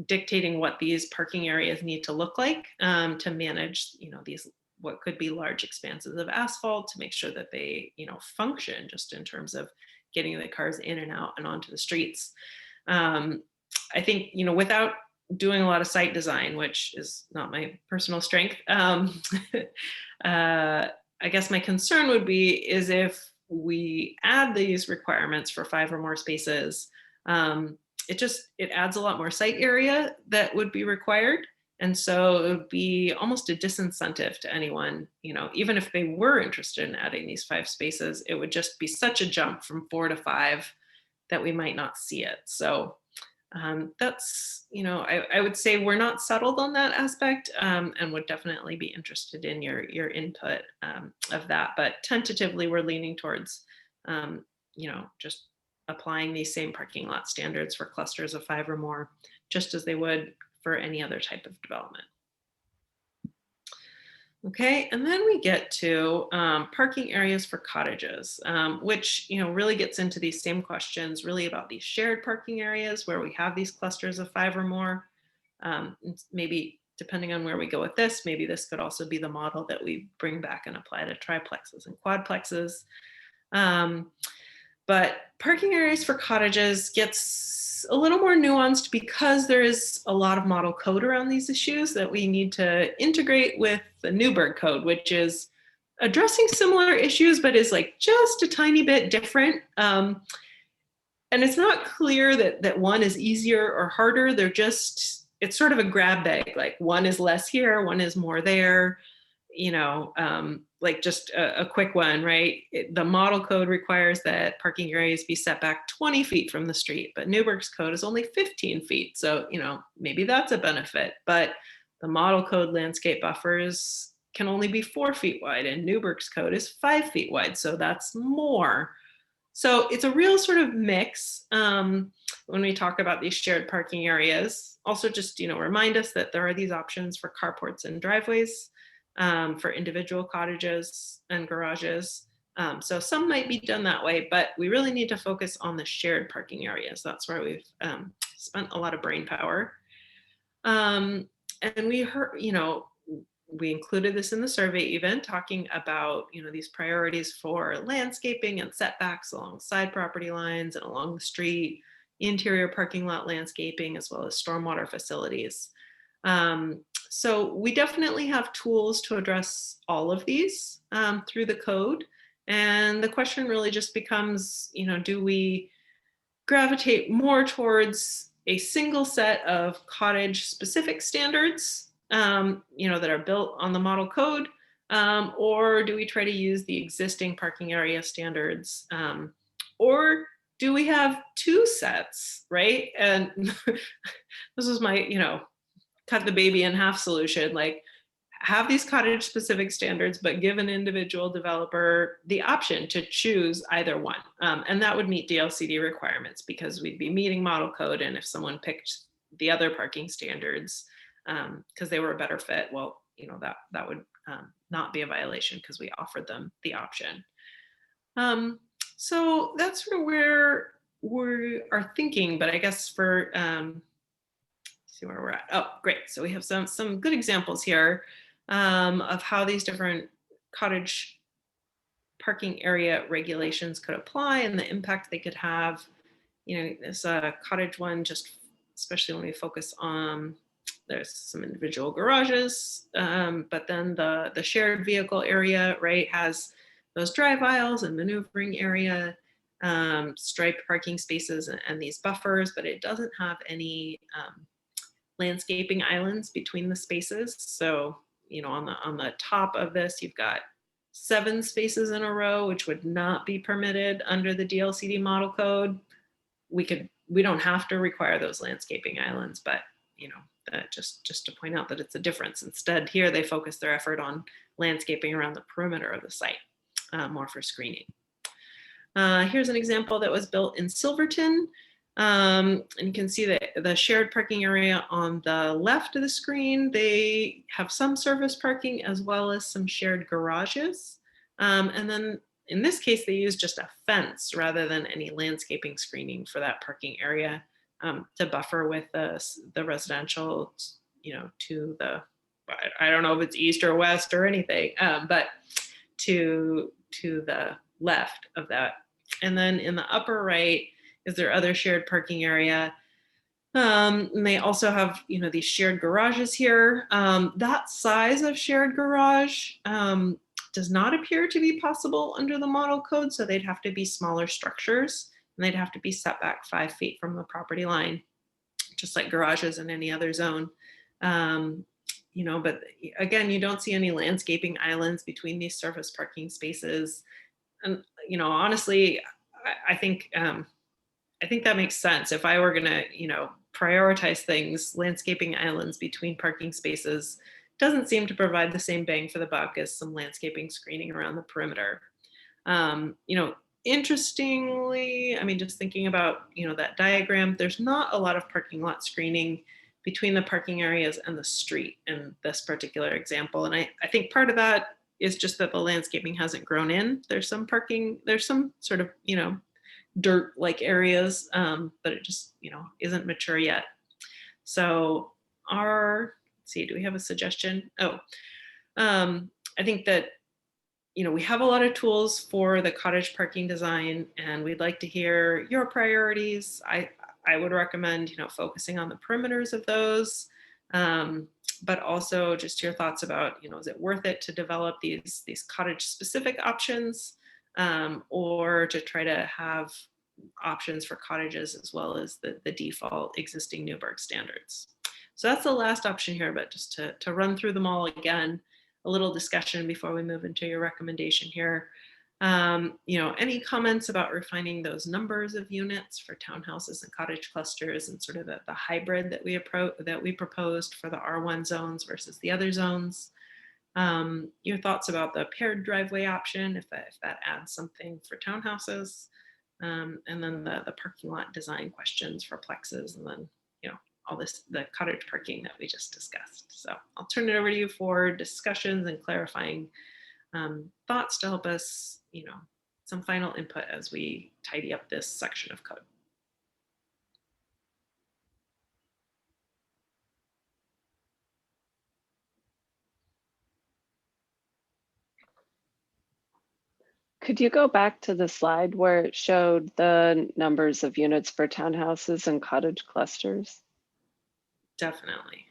dictating what these parking areas need to look like to manage, you know, these what could be large expanses of asphalt, to make sure that they, you know, function just in terms of getting the cars in and out and onto the streets. I think, you know, without doing a lot of site design, which is not my personal strength, I guess my concern would be is if we add these requirements for 5 or more spaces, it adds a lot more site area that would be required. And so it would be almost a disincentive to anyone, you know, even if they were interested in adding these 5 spaces, it would just be such a jump from 4 to 5 that we might not see it. So that's, you know, I would say we're not settled on that aspect and would definitely be interested in your input of that. But tentatively, we're leaning towards, you know, just applying these same parking lot standards for clusters of 5 or more, just as they would for any other type of development. Okay, and then we get to parking areas for cottages, which, you know, really gets into these same questions, really about these shared parking areas where we have these clusters of 5 or more. Maybe depending on where we go with this, maybe this could also be the model that we bring back and apply to triplexes and quadplexes. But parking areas for cottages gets a little more nuanced because there is a lot of model code around these issues that we need to integrate with the Newburgh Code, which is addressing similar issues, but is like just a tiny bit different. And it's not clear that one is easier or harder. They're just, it's sort of a grab bag, like one is less here, one is more there. You know, like just a quick one, right? The model code requires that parking areas be set back 20 feet from the street, but Newburgh's code is only 15 feet. So, you know, maybe that's a benefit, but the model code landscape buffers can only be 4 feet wide and Newburgh's code is 5 feet wide. So that's more. So it's a real sort of mix when we talk about these shared parking areas. Also just, you know, remind us that there are these options for carports and driveways. For individual cottages and garages. So some might be done that way, but we really need to focus on the shared parking areas. That's where we've spent a lot of brain power. And we heard, you know, we included this in the survey even, talking about, you know, these priorities for landscaping and setbacks along side property lines and along the street, interior parking lot landscaping, as well as stormwater facilities. So we definitely have tools to address all of these through the code. And the question really just becomes, you know, do we gravitate more towards a single set of cottage specific standards, you know, that are built on the model code, or do we try to use the existing parking area standards, or do we have 2 sets, right? And this was my, you know, cut the baby in half solution, like have these cottage specific standards, but give an individual developer the option to choose either one. And that would meet DLCD requirements because we'd be meeting model code. And if someone picked the other parking standards because they were a better fit, well, you know, that would not be a violation because we offered them the option. So that's sort of where we are thinking, but I guess for, see where we're at. Oh, great. So we have some good examples here of how these different cottage parking area regulations could apply and the impact they could have. You know, this cottage one, just especially when we focus on There's some individual garages, but then the shared vehicle area, right, has those drive aisles and maneuvering area, striped parking spaces and these buffers, but it doesn't have any landscaping islands between the spaces. So, you know, on the top of this, you've got 7 spaces in a row, which would not be permitted under the DLCD model code. We don't have to require those landscaping islands, but you know, just to point out that it's a difference. Instead, here they focus their effort on landscaping around the perimeter of the site, more for screening. Here's an example that was built in Silverton. And you can see that the shared parking area on the left of the screen, they have some surface parking as well as some shared garages. And then in this case, they use just a fence rather than any landscaping screening for that parking area, to buffer with the residential, you know, to the, I don't know if it's east or west or anything, but to the left of that. And then in the upper right is their other shared parking area. And they also have, you know, these shared garages here. That size of shared garage does not appear to be possible under the model code. So they'd have to be smaller structures and they'd have to be set back 5 feet from the property line, just like garages in any other zone. You know, but again, you don't see any landscaping islands between these surface parking spaces. And, you know, honestly, I think that makes sense. If I were gonna, you know, prioritize things, landscaping islands between parking spaces doesn't seem to provide the same bang for the buck as some landscaping screening around the perimeter. You know, interestingly, I mean, just thinking about, you know, that diagram, there's not a lot of parking lot screening between the parking areas and the street in this particular example. And I think part of that is just that the landscaping hasn't grown in. There's some parking, there's some sort of, you know, dirt like areas, but it just, you know, isn't mature yet. So let's see, do we have a suggestion? I think that, you know, we have a lot of tools for the cottage parking design and we'd like to hear your priorities. I would recommend, you know, focusing on the perimeters of those, but also just your thoughts about, you know, is it worth it to develop these cottage specific options, or to try to have options for cottages as well as the default existing Newburgh standards. So that's the last option here, but just to run through them all again, a little discussion before we move into your recommendation here. You know, any comments about refining those numbers of units for townhouses and cottage clusters and sort of the hybrid that we proposed for the R1 zones versus the other zones? Your thoughts about the paired driveway option, if that adds something for townhouses, and then the parking lot design questions for plexes, and then, you know, all the cottage parking that we just discussed. So I'll turn it over to you for discussions and clarifying thoughts to help us, you know, some final input as we tidy up this section of code. Could you go back to the slide where it showed the numbers of units for townhouses and cottage clusters? Definitely.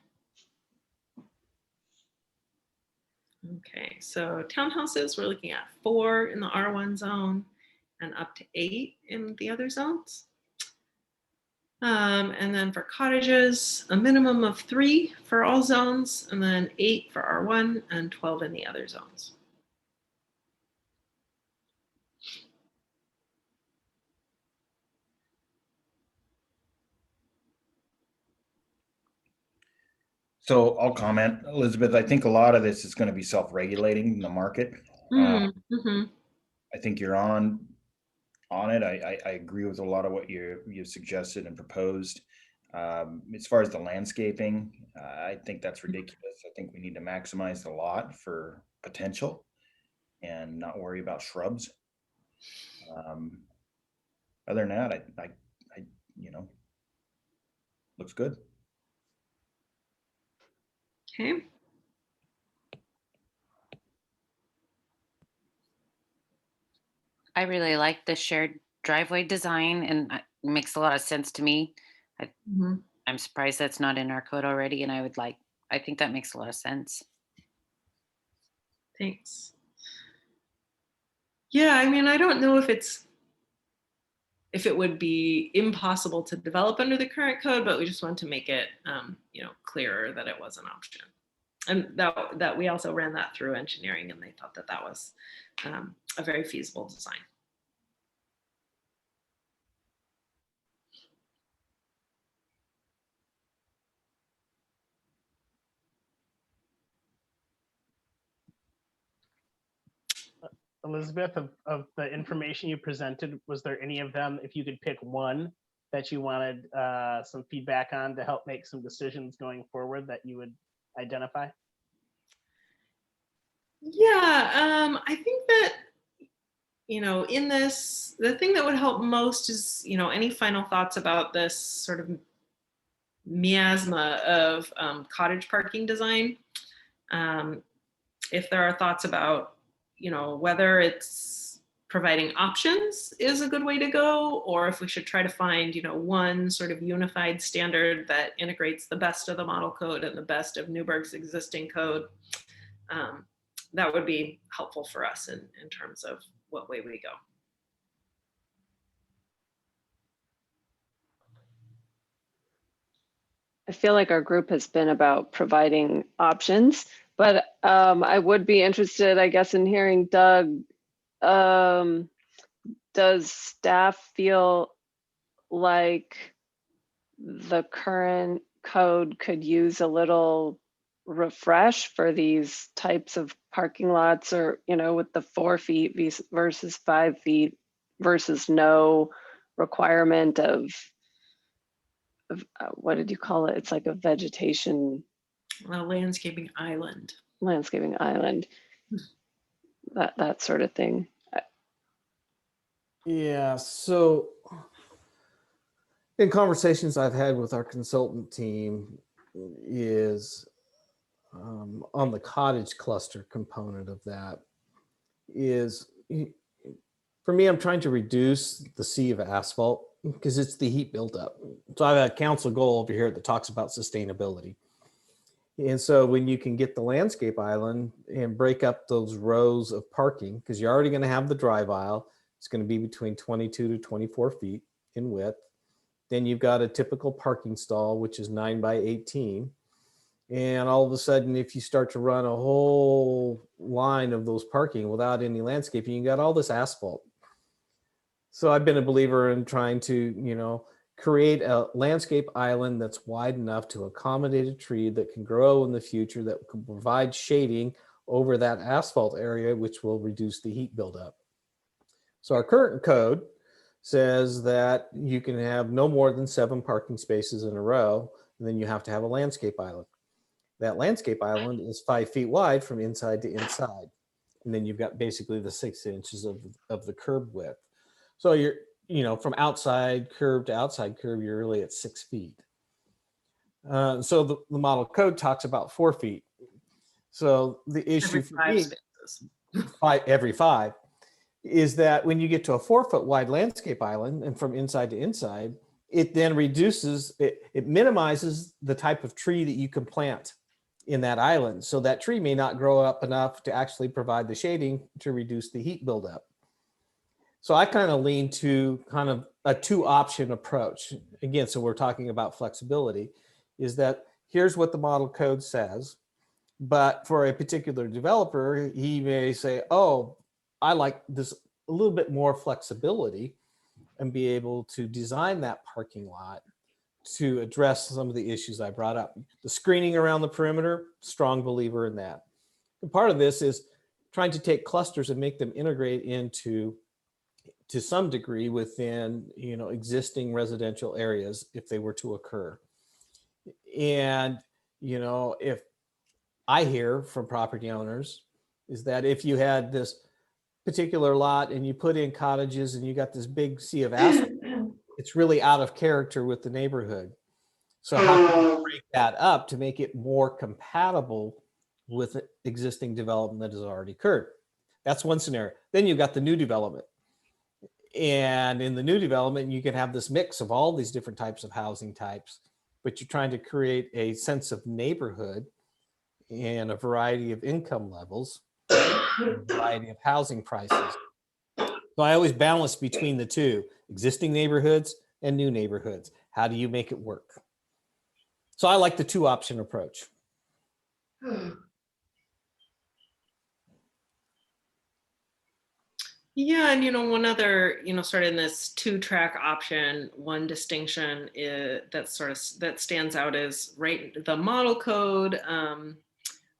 Okay, so townhouses, we're looking at 4 in the R1 zone and up to 8 in the other zones. And then for cottages, a minimum of 3 for all zones, and then 8 for R1 and 12 in the other zones. So I'll comment, Elizabeth. I think a lot of this is going to be self-regulating in the market. Mm-hmm. I think you're on it. I agree with a lot of what you've suggested and proposed. As far as the landscaping, I think that's ridiculous. I think we need to maximize the lot for potential and not worry about shrubs. Other than that, I you know, looks good. Okay. I really like the shared driveway design and it makes a lot of sense to me. I I'm surprised that's not in our code already, and I think that makes a lot of sense. Thanks. Yeah, I mean, I don't know if it would be impossible to develop under the current code, but we just want to make it, clearer that it was an option. And that we also ran that through engineering, and they thought that that was a very feasible design. Elizabeth, of the information you presented, was there any of them, if you could pick one that you wanted some feedback on to help make some decisions going forward, that you would identify? Yeah, I think that, in this, the thing that would help most is, any final thoughts about this sort of miasma of cottage parking design. If there are thoughts about, whether it's providing options is a good way to go, or if we should try to find, one sort of unified standard that integrates the best of the model code and the best of Newburgh's existing code. That would be helpful for us in terms of what way we go. I feel like our group has been about providing options, but I would be interested, I guess, in hearing Doug. Does staff feel like the current code could use a little refresh for these types of parking lots, or, with the 4 feet versus 5 feet versus no requirement of what did you call it? It's like a vegetation Landscaping island. That sort of thing. Yeah, so in conversations I've had with our consultant team is on the cottage cluster component of that is, for me, I'm trying to reduce the sea of asphalt because it's the heat buildup. So I have a council goal over here that talks about sustainability. And so when you can get the landscape island and break up those rows of parking, because you're already going to have the drive aisle, it's going to be between 22 to 24 feet in width. Then you've got a typical parking stall, which is 9 by 18. And all of a sudden, if you start to run a whole line of those parking without any landscaping, you got all this asphalt. So I've been a believer in trying to, create a landscape island that's wide enough to accommodate a tree that can grow in the future, that can provide shading over that asphalt area, which will reduce the heat buildup. So our current code says that you can have no more than 7 parking spaces in a row, and then you have to have a landscape island. That landscape island is 5 feet wide from inside to inside. And then you've got basically the 6 inches of the curb width. So you're, from outside curb to outside curb, you're really at 6 feet. So the model code talks about 4 feet. So the issue for me, every 5, is that when you get to a 4 foot wide landscape island and from inside to inside, it then reduces, it minimizes the type of tree that you can plant in that island. So that tree may not grow up enough to actually provide the shading to reduce the heat buildup. So I kind of lean to kind of a 2 option approach. Again, so we're talking about flexibility, is that here's what the model code says, but for a particular developer, he may say, oh, I like this a little bit more flexibility and be able to design that parking lot to address some of the issues I brought up. The screening around the perimeter, strong believer in that. And part of this is trying to take clusters and make them integrate into, to some degree, within existing residential areas if they were to occur. And if I hear from property owners is that if you had this particular lot and you put in cottages and you got this big sea of asphalt, it's really out of character with the neighborhood. So how can you break that up to make it more compatible with existing development that has already occurred? That's one scenario. Then you've got the new development. And in the new development, you can have this mix of all these different types of housing types but you're trying to create a sense of neighborhood and a variety of income levels, a variety of housing prices. So I always balance between the two, existing neighborhoods and new neighborhoods. How do you make it work? So I like the 2-option approach. Yeah, and one other, sort of in this 2-track option, one distinction that stands out is the model code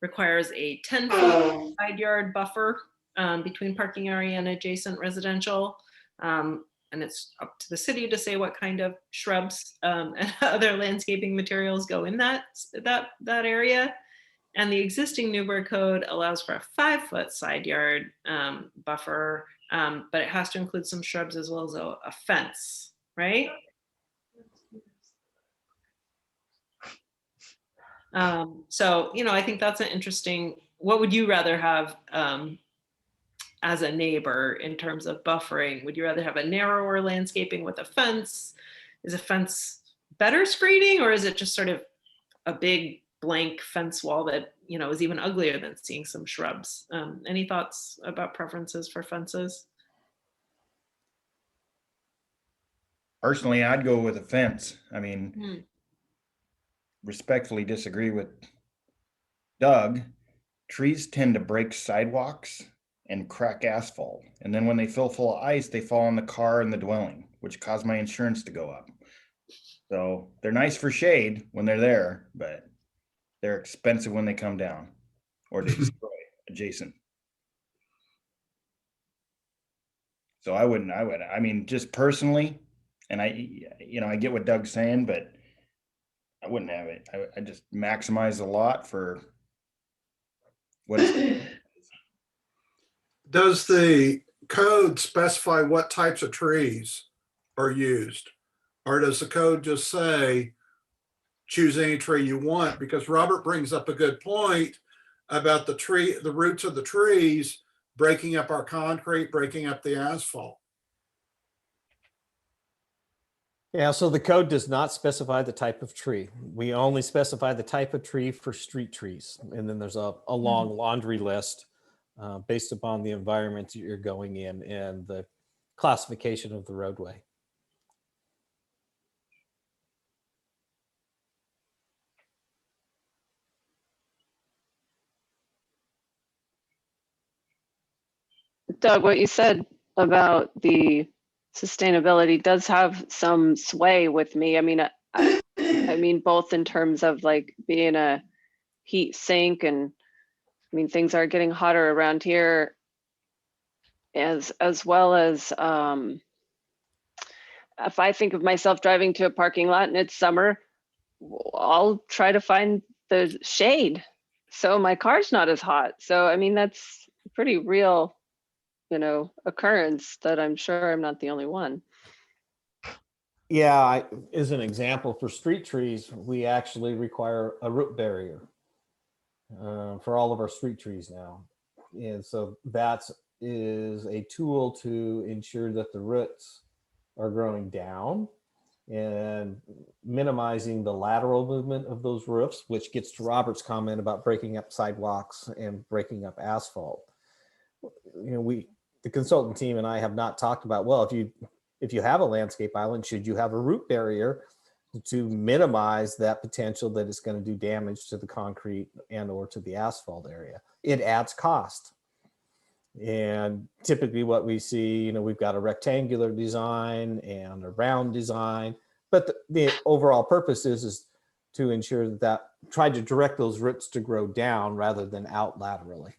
requires a 10-foot side yard buffer between parking area and adjacent residential. And it's up to the city to say what kind of shrubs and other landscaping materials go in that area. And the existing Newburgh code allows for a 5-foot side yard buffer, but it has to include some shrubs as well as a fence, right? So, I think that's an interesting, what would you rather have as a neighbor in terms of buffering? Would you rather have a narrower landscaping with a fence? Is a fence better screening, or is it just sort of a big blank fence wall that, is even uglier than seeing some shrubs? Any thoughts about preferences for fences? Personally, I'd go with a fence. I mean, respectfully disagree with Doug. Trees tend to break sidewalks and crack asphalt. And then when they fill full of ice, they fall on the car and the dwelling, which caused my insurance to go up. So they're nice for shade when they're there, but they're expensive when they come down or to destroy adjacent. So I mean, just personally, and I get what Doug's saying, but I wouldn't have it. I just maximize the lot for what is. Does the code specify what types of trees are used? Or does the code just say, choose any tree you want? Because Robert brings up a good point about the roots of the trees breaking up our concrete, breaking up the asphalt. Yeah, so the code does not specify the type of tree. We only specify the type of tree for street trees. And then there's a long laundry list based upon the environment that you're going in and the classification of the roadway. Doug, what you said about the sustainability does have some sway with me. I mean, both in terms of like being a heat sink, and I mean, things are getting hotter around here, as well as if I think of myself driving to a parking lot and it's summer, I'll try to find the shade so my car's not as hot. So I mean, that's a pretty real occurrence that I'm sure I'm not the only one. Yeah, as an example, for street trees, we actually require a root barrier for all of our street trees now. And so that is a tool to ensure that the roots are growing down and minimizing the lateral movement of those roofs, which gets to Robert's comment about breaking up sidewalks and breaking up asphalt. The consultant team and I have not talked about, well, if you have a landscape island, should you have a root barrier to minimize that potential that it's going to do damage to the concrete and or to the asphalt area? It adds cost. And typically what we see, we've got a rectangular design and a round design, but the overall purpose is to ensure that try to direct those roots to grow down rather than out laterally.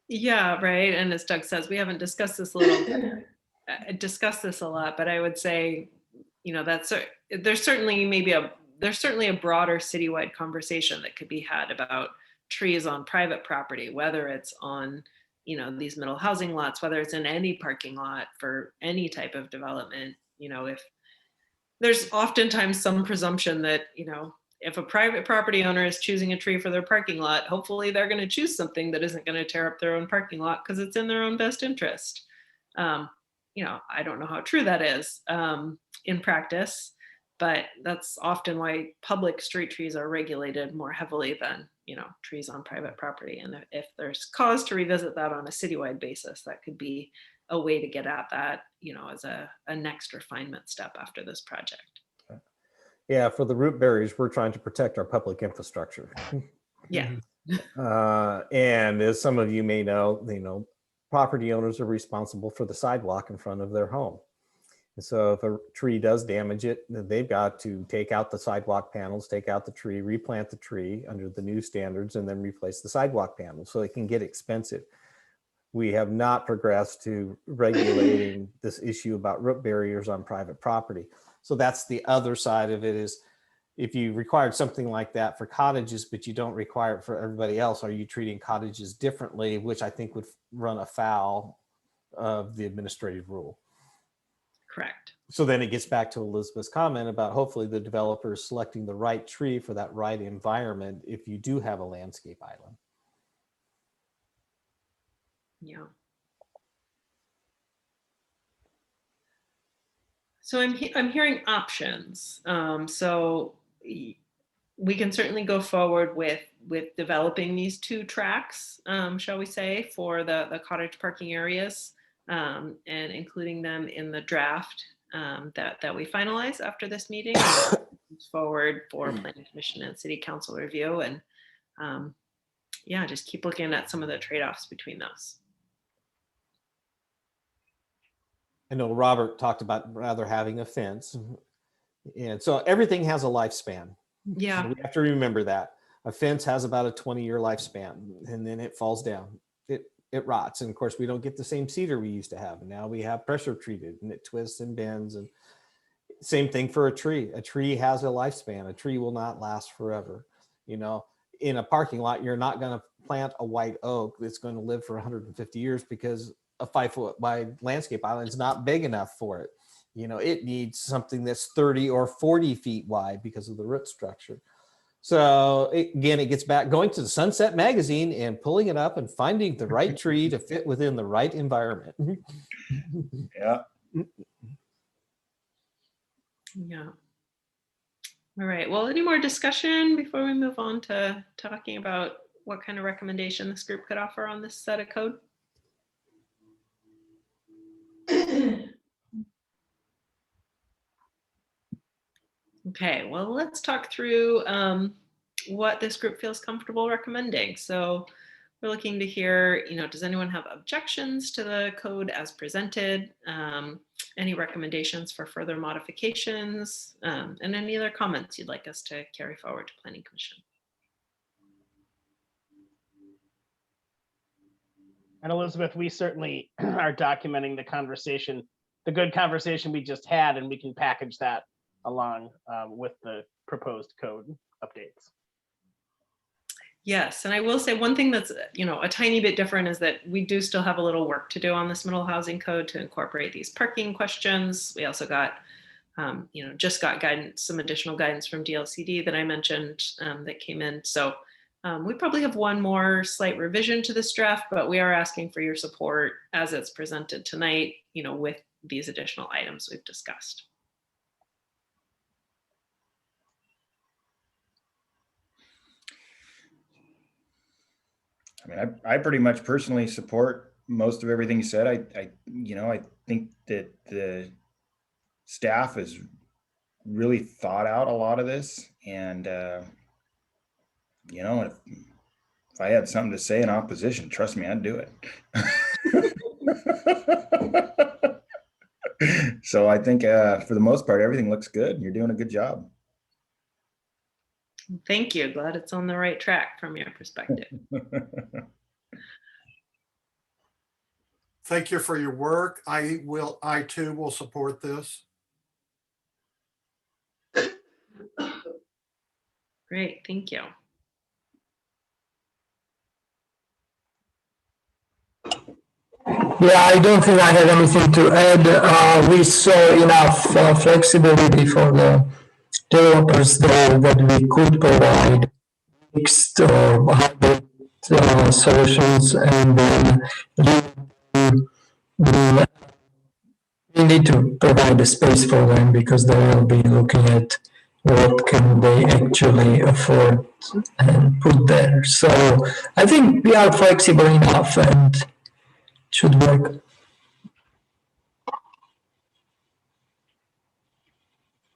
Yeah, right. And as Doug says, we haven't discussed this a lot, but I would say, there's certainly a broader citywide conversation that could be had about trees on private property, whether it's on, these middle housing lots, whether it's in any parking lot for any type of development. If there's oftentimes some presumption that, if a private property owner is choosing a tree for their parking lot, hopefully they're going to choose something that isn't going to tear up their own parking lot because it's in their own best interest. I don't know how true that is in practice, but that's often why public street trees are regulated more heavily than, trees on private property. And if there's cause to revisit that on a citywide basis, that could be a way to get at that, as a next refinement step after this project. Yeah, for the root barriers, we're trying to protect our public infrastructure. Yeah. And as some of you may know, property owners are responsible for the sidewalk in front of their home. And so if a tree does damage it, they've got to take out the sidewalk panels, take out the tree, replant the tree under the new standards, and then replace the sidewalk panels. So it can get expensive. We have not progressed to regulating this issue about root barriers on private property. So that's the other side of it, is if you required something like that for cottages, but you don't require it for everybody else, are you treating cottages differently, which I think would run afoul of the administrative rule. Correct. So then it gets back to Elizabeth's comment about hopefully the developer is selecting the right tree for that right environment if you do have a landscape island. Yeah. So I'm hearing options. So we can certainly go forward with developing these 2 tracks, shall we say, for the cottage parking areas, and including them in the draft that we finalize after this meeting. Forward for Planning Commission and City Council review, and yeah, just keep looking at some of the trade-offs between those. I know Robert talked about rather having a fence. And so everything has a lifespan. Yeah. So we have to remember that. A fence has about a 20-year lifespan, and then it falls down. It rots. And of course, we don't get the same cedar we used to have. And now we have pressure treated, and it twists and bends. And same thing for a tree. A tree has a lifespan. A tree will not last forever. In a parking lot, you're not going to plant a white oak that's going to live for 150 years because a 5-foot wide landscape island is not big enough for it. It needs something that's 30 or 40 feet wide because of the root structure. So again, it gets back going to the Sunset Magazine and pulling it up and finding the right tree to fit within the right environment. Yeah. Yeah. All right. Well, any more discussion before we move on to talking about what kind of recommendation this group could offer on this set of code? Okay, well, let's talk through what this group feels comfortable recommending. So we're looking to hear, does anyone have objections to the code as presented? Any recommendations for further modifications? And any other comments you'd like us to carry forward to Planning Commission? And Elizabeth, we certainly are documenting the conversation, the good conversation we just had, and we can package that along with the proposed code updates. Yes, and I will say one thing that's a tiny bit different is that we do still have a little work to do on this middle housing code to incorporate these parking questions. We also got, just got guidance, some additional guidance from DLCD that I mentioned that came in. So we probably have one more slight revision to this draft, but we are asking for your support as it's presented tonight, with these additional items we've discussed. I mean, I pretty much personally support most of everything you said. I think that the staff has really thought out a lot of this, and if I had something to say in opposition, trust me, I'd do it. So I think for the most part, everything looks good. You're doing a good job. Thank you. Glad it's on the right track from your perspective. Thank you for your work. I too will support this. Great, thank you. Yeah, I don't think I have anything to add. We saw enough flexibility for the developers there that we could provide mixed or hybrid solutions, and then we need to provide a space for them because they will be looking at what can they actually afford and put there. So I think we are flexible enough and it should work.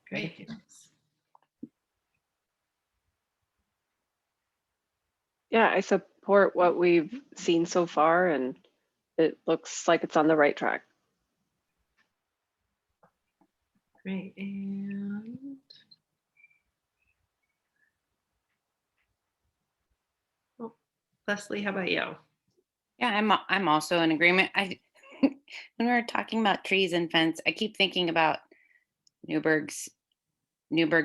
Great. Yeah, I support what we've seen so far, and it looks like it's on the right track. Great. And oh, Leslie, how about you? Yeah, I'm also in agreement. When we were talking about trees and fence, I keep thinking about Newburgh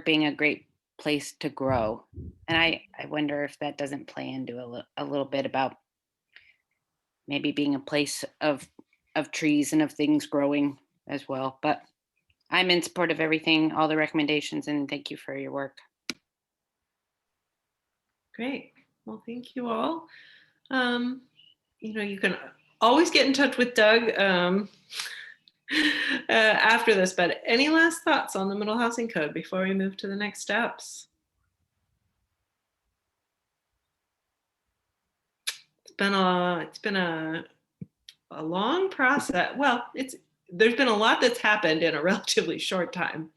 being a great place to grow. And I wonder if that doesn't play into a little bit about maybe being a place of trees and of things growing as well. But I'm in support of everything, all the recommendations, and thank you for your work. Great. Well, thank you all. You can always get in touch with Doug after this, but any last thoughts on the middle housing code before we move to the next steps? It's been a long process. Well, there's been a lot that's happened in a relatively short time.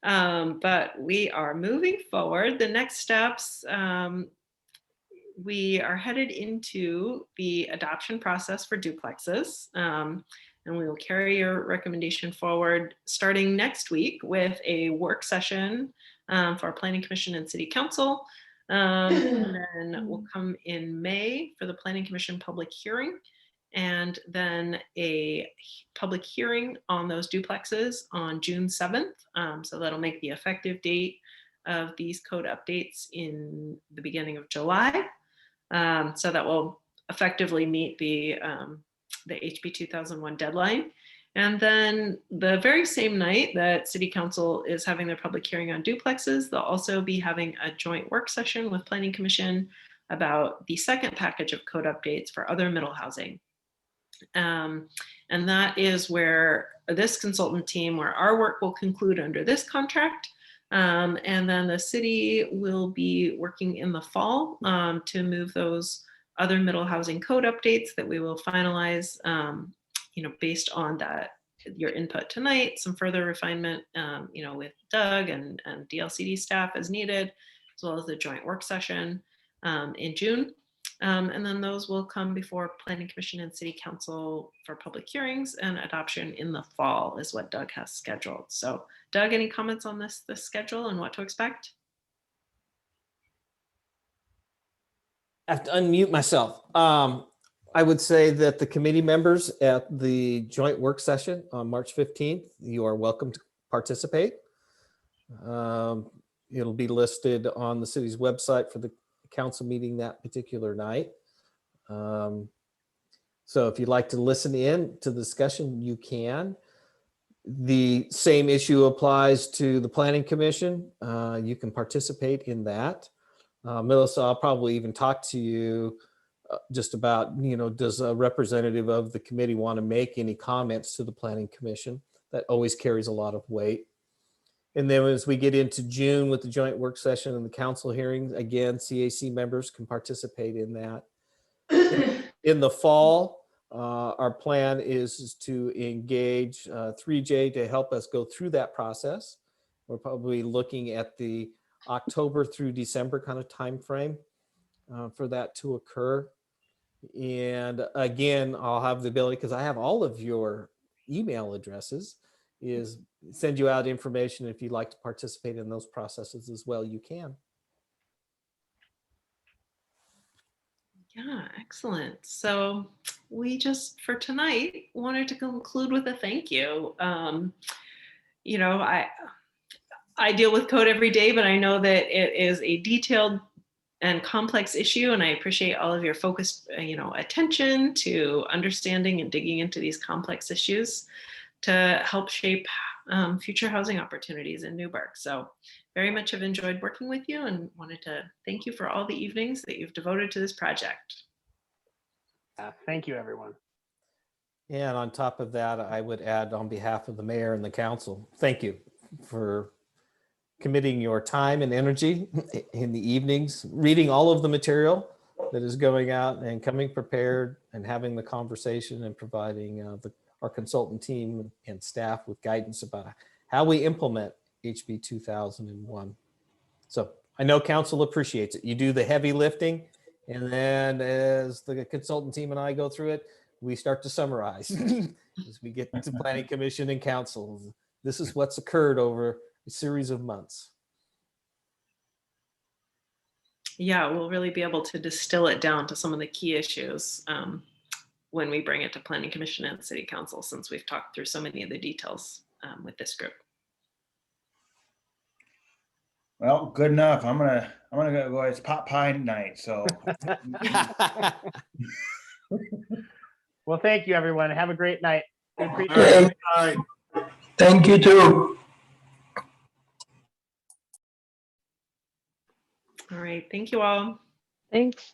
But we are moving forward. The next steps, we are headed into the adoption process for duplexes. And we will carry your recommendation forward starting next week with a work session for our Planning Commission and City Council. And then we'll come in May for the Planning Commission public hearing, and then a public hearing on those duplexes on June 7th. So that'll make the effective date of these code updates in the beginning of July. So that will effectively meet the HB 2001 deadline. And then the very same night that City Council is having their public hearing on duplexes, they'll also be having a joint work session with Planning Commission about the second package of code updates for other middle housing. And that is where this consultant team, where our work will conclude under this contract. And then the city will be working in the fall to move those other middle housing code updates that we will finalize, based on that, your input tonight, some further refinement, with Doug and DLCD staff as needed, as well as the joint work session in June. And then those will come before Planning Commission and City Council for public hearings, and adoption in the fall is what Doug has scheduled. So Doug, any comments on this schedule and what to expect? I have to unmute myself. I would say that the committee members at the joint work session on March 15th, you are welcome to participate. It'll be listed on the city's website for the council meeting that particular night. So if you'd like to listen in to the discussion, you can. The same issue applies to the Planning Commission. You can participate in that. Melissa, I'll probably even talk to you just about, does a representative of the committee want to make any comments to the Planning Commission? That always carries a lot of weight. And then as we get into June with the joint work session and the council hearings, again, CAC members can participate in that. In the fall, our plan is to engage 3J to help us go through that process. We're probably looking at the October through December kind of time frame for that to occur. And again, I'll have the ability, because I have all of your email addresses, is send you out information. If you'd like to participate in those processes as well, you can. Yeah, excellent. So we just, for tonight, wanted to conclude with a thank you. I deal with code every day, but I know that it is a detailed and complex issue, and I appreciate all of your focused, attention to understanding and digging into these complex issues to help shape future housing opportunities in Newburgh. So very much have enjoyed working with you, and wanted to thank you for all the evenings that you've devoted to this project. Thank you, everyone. And on top of that, I would add on behalf of the mayor and the council, thank you for committing your time and energy in the evenings, reading all of the material that is going out and coming prepared and having the conversation and providing our consultant team and staff with guidance about how we implement HB 2001. So I know council appreciates it. You do the heavy lifting, and then as the consultant team and I go through it, we start to summarize as we get to planning commission and council. This is what's occurred over a series of months. Yeah, we'll really be able to distill it down to some of the key issues when we bring it to planning commission and city council, since we've talked through so many of the details with this group. Well, good enough. I'm gonna go. It's pot pie tonight. So Well, thank you, everyone. Have a great night. We appreciate All it. right, all right. Thank you too. All right, thank you all. Thanks.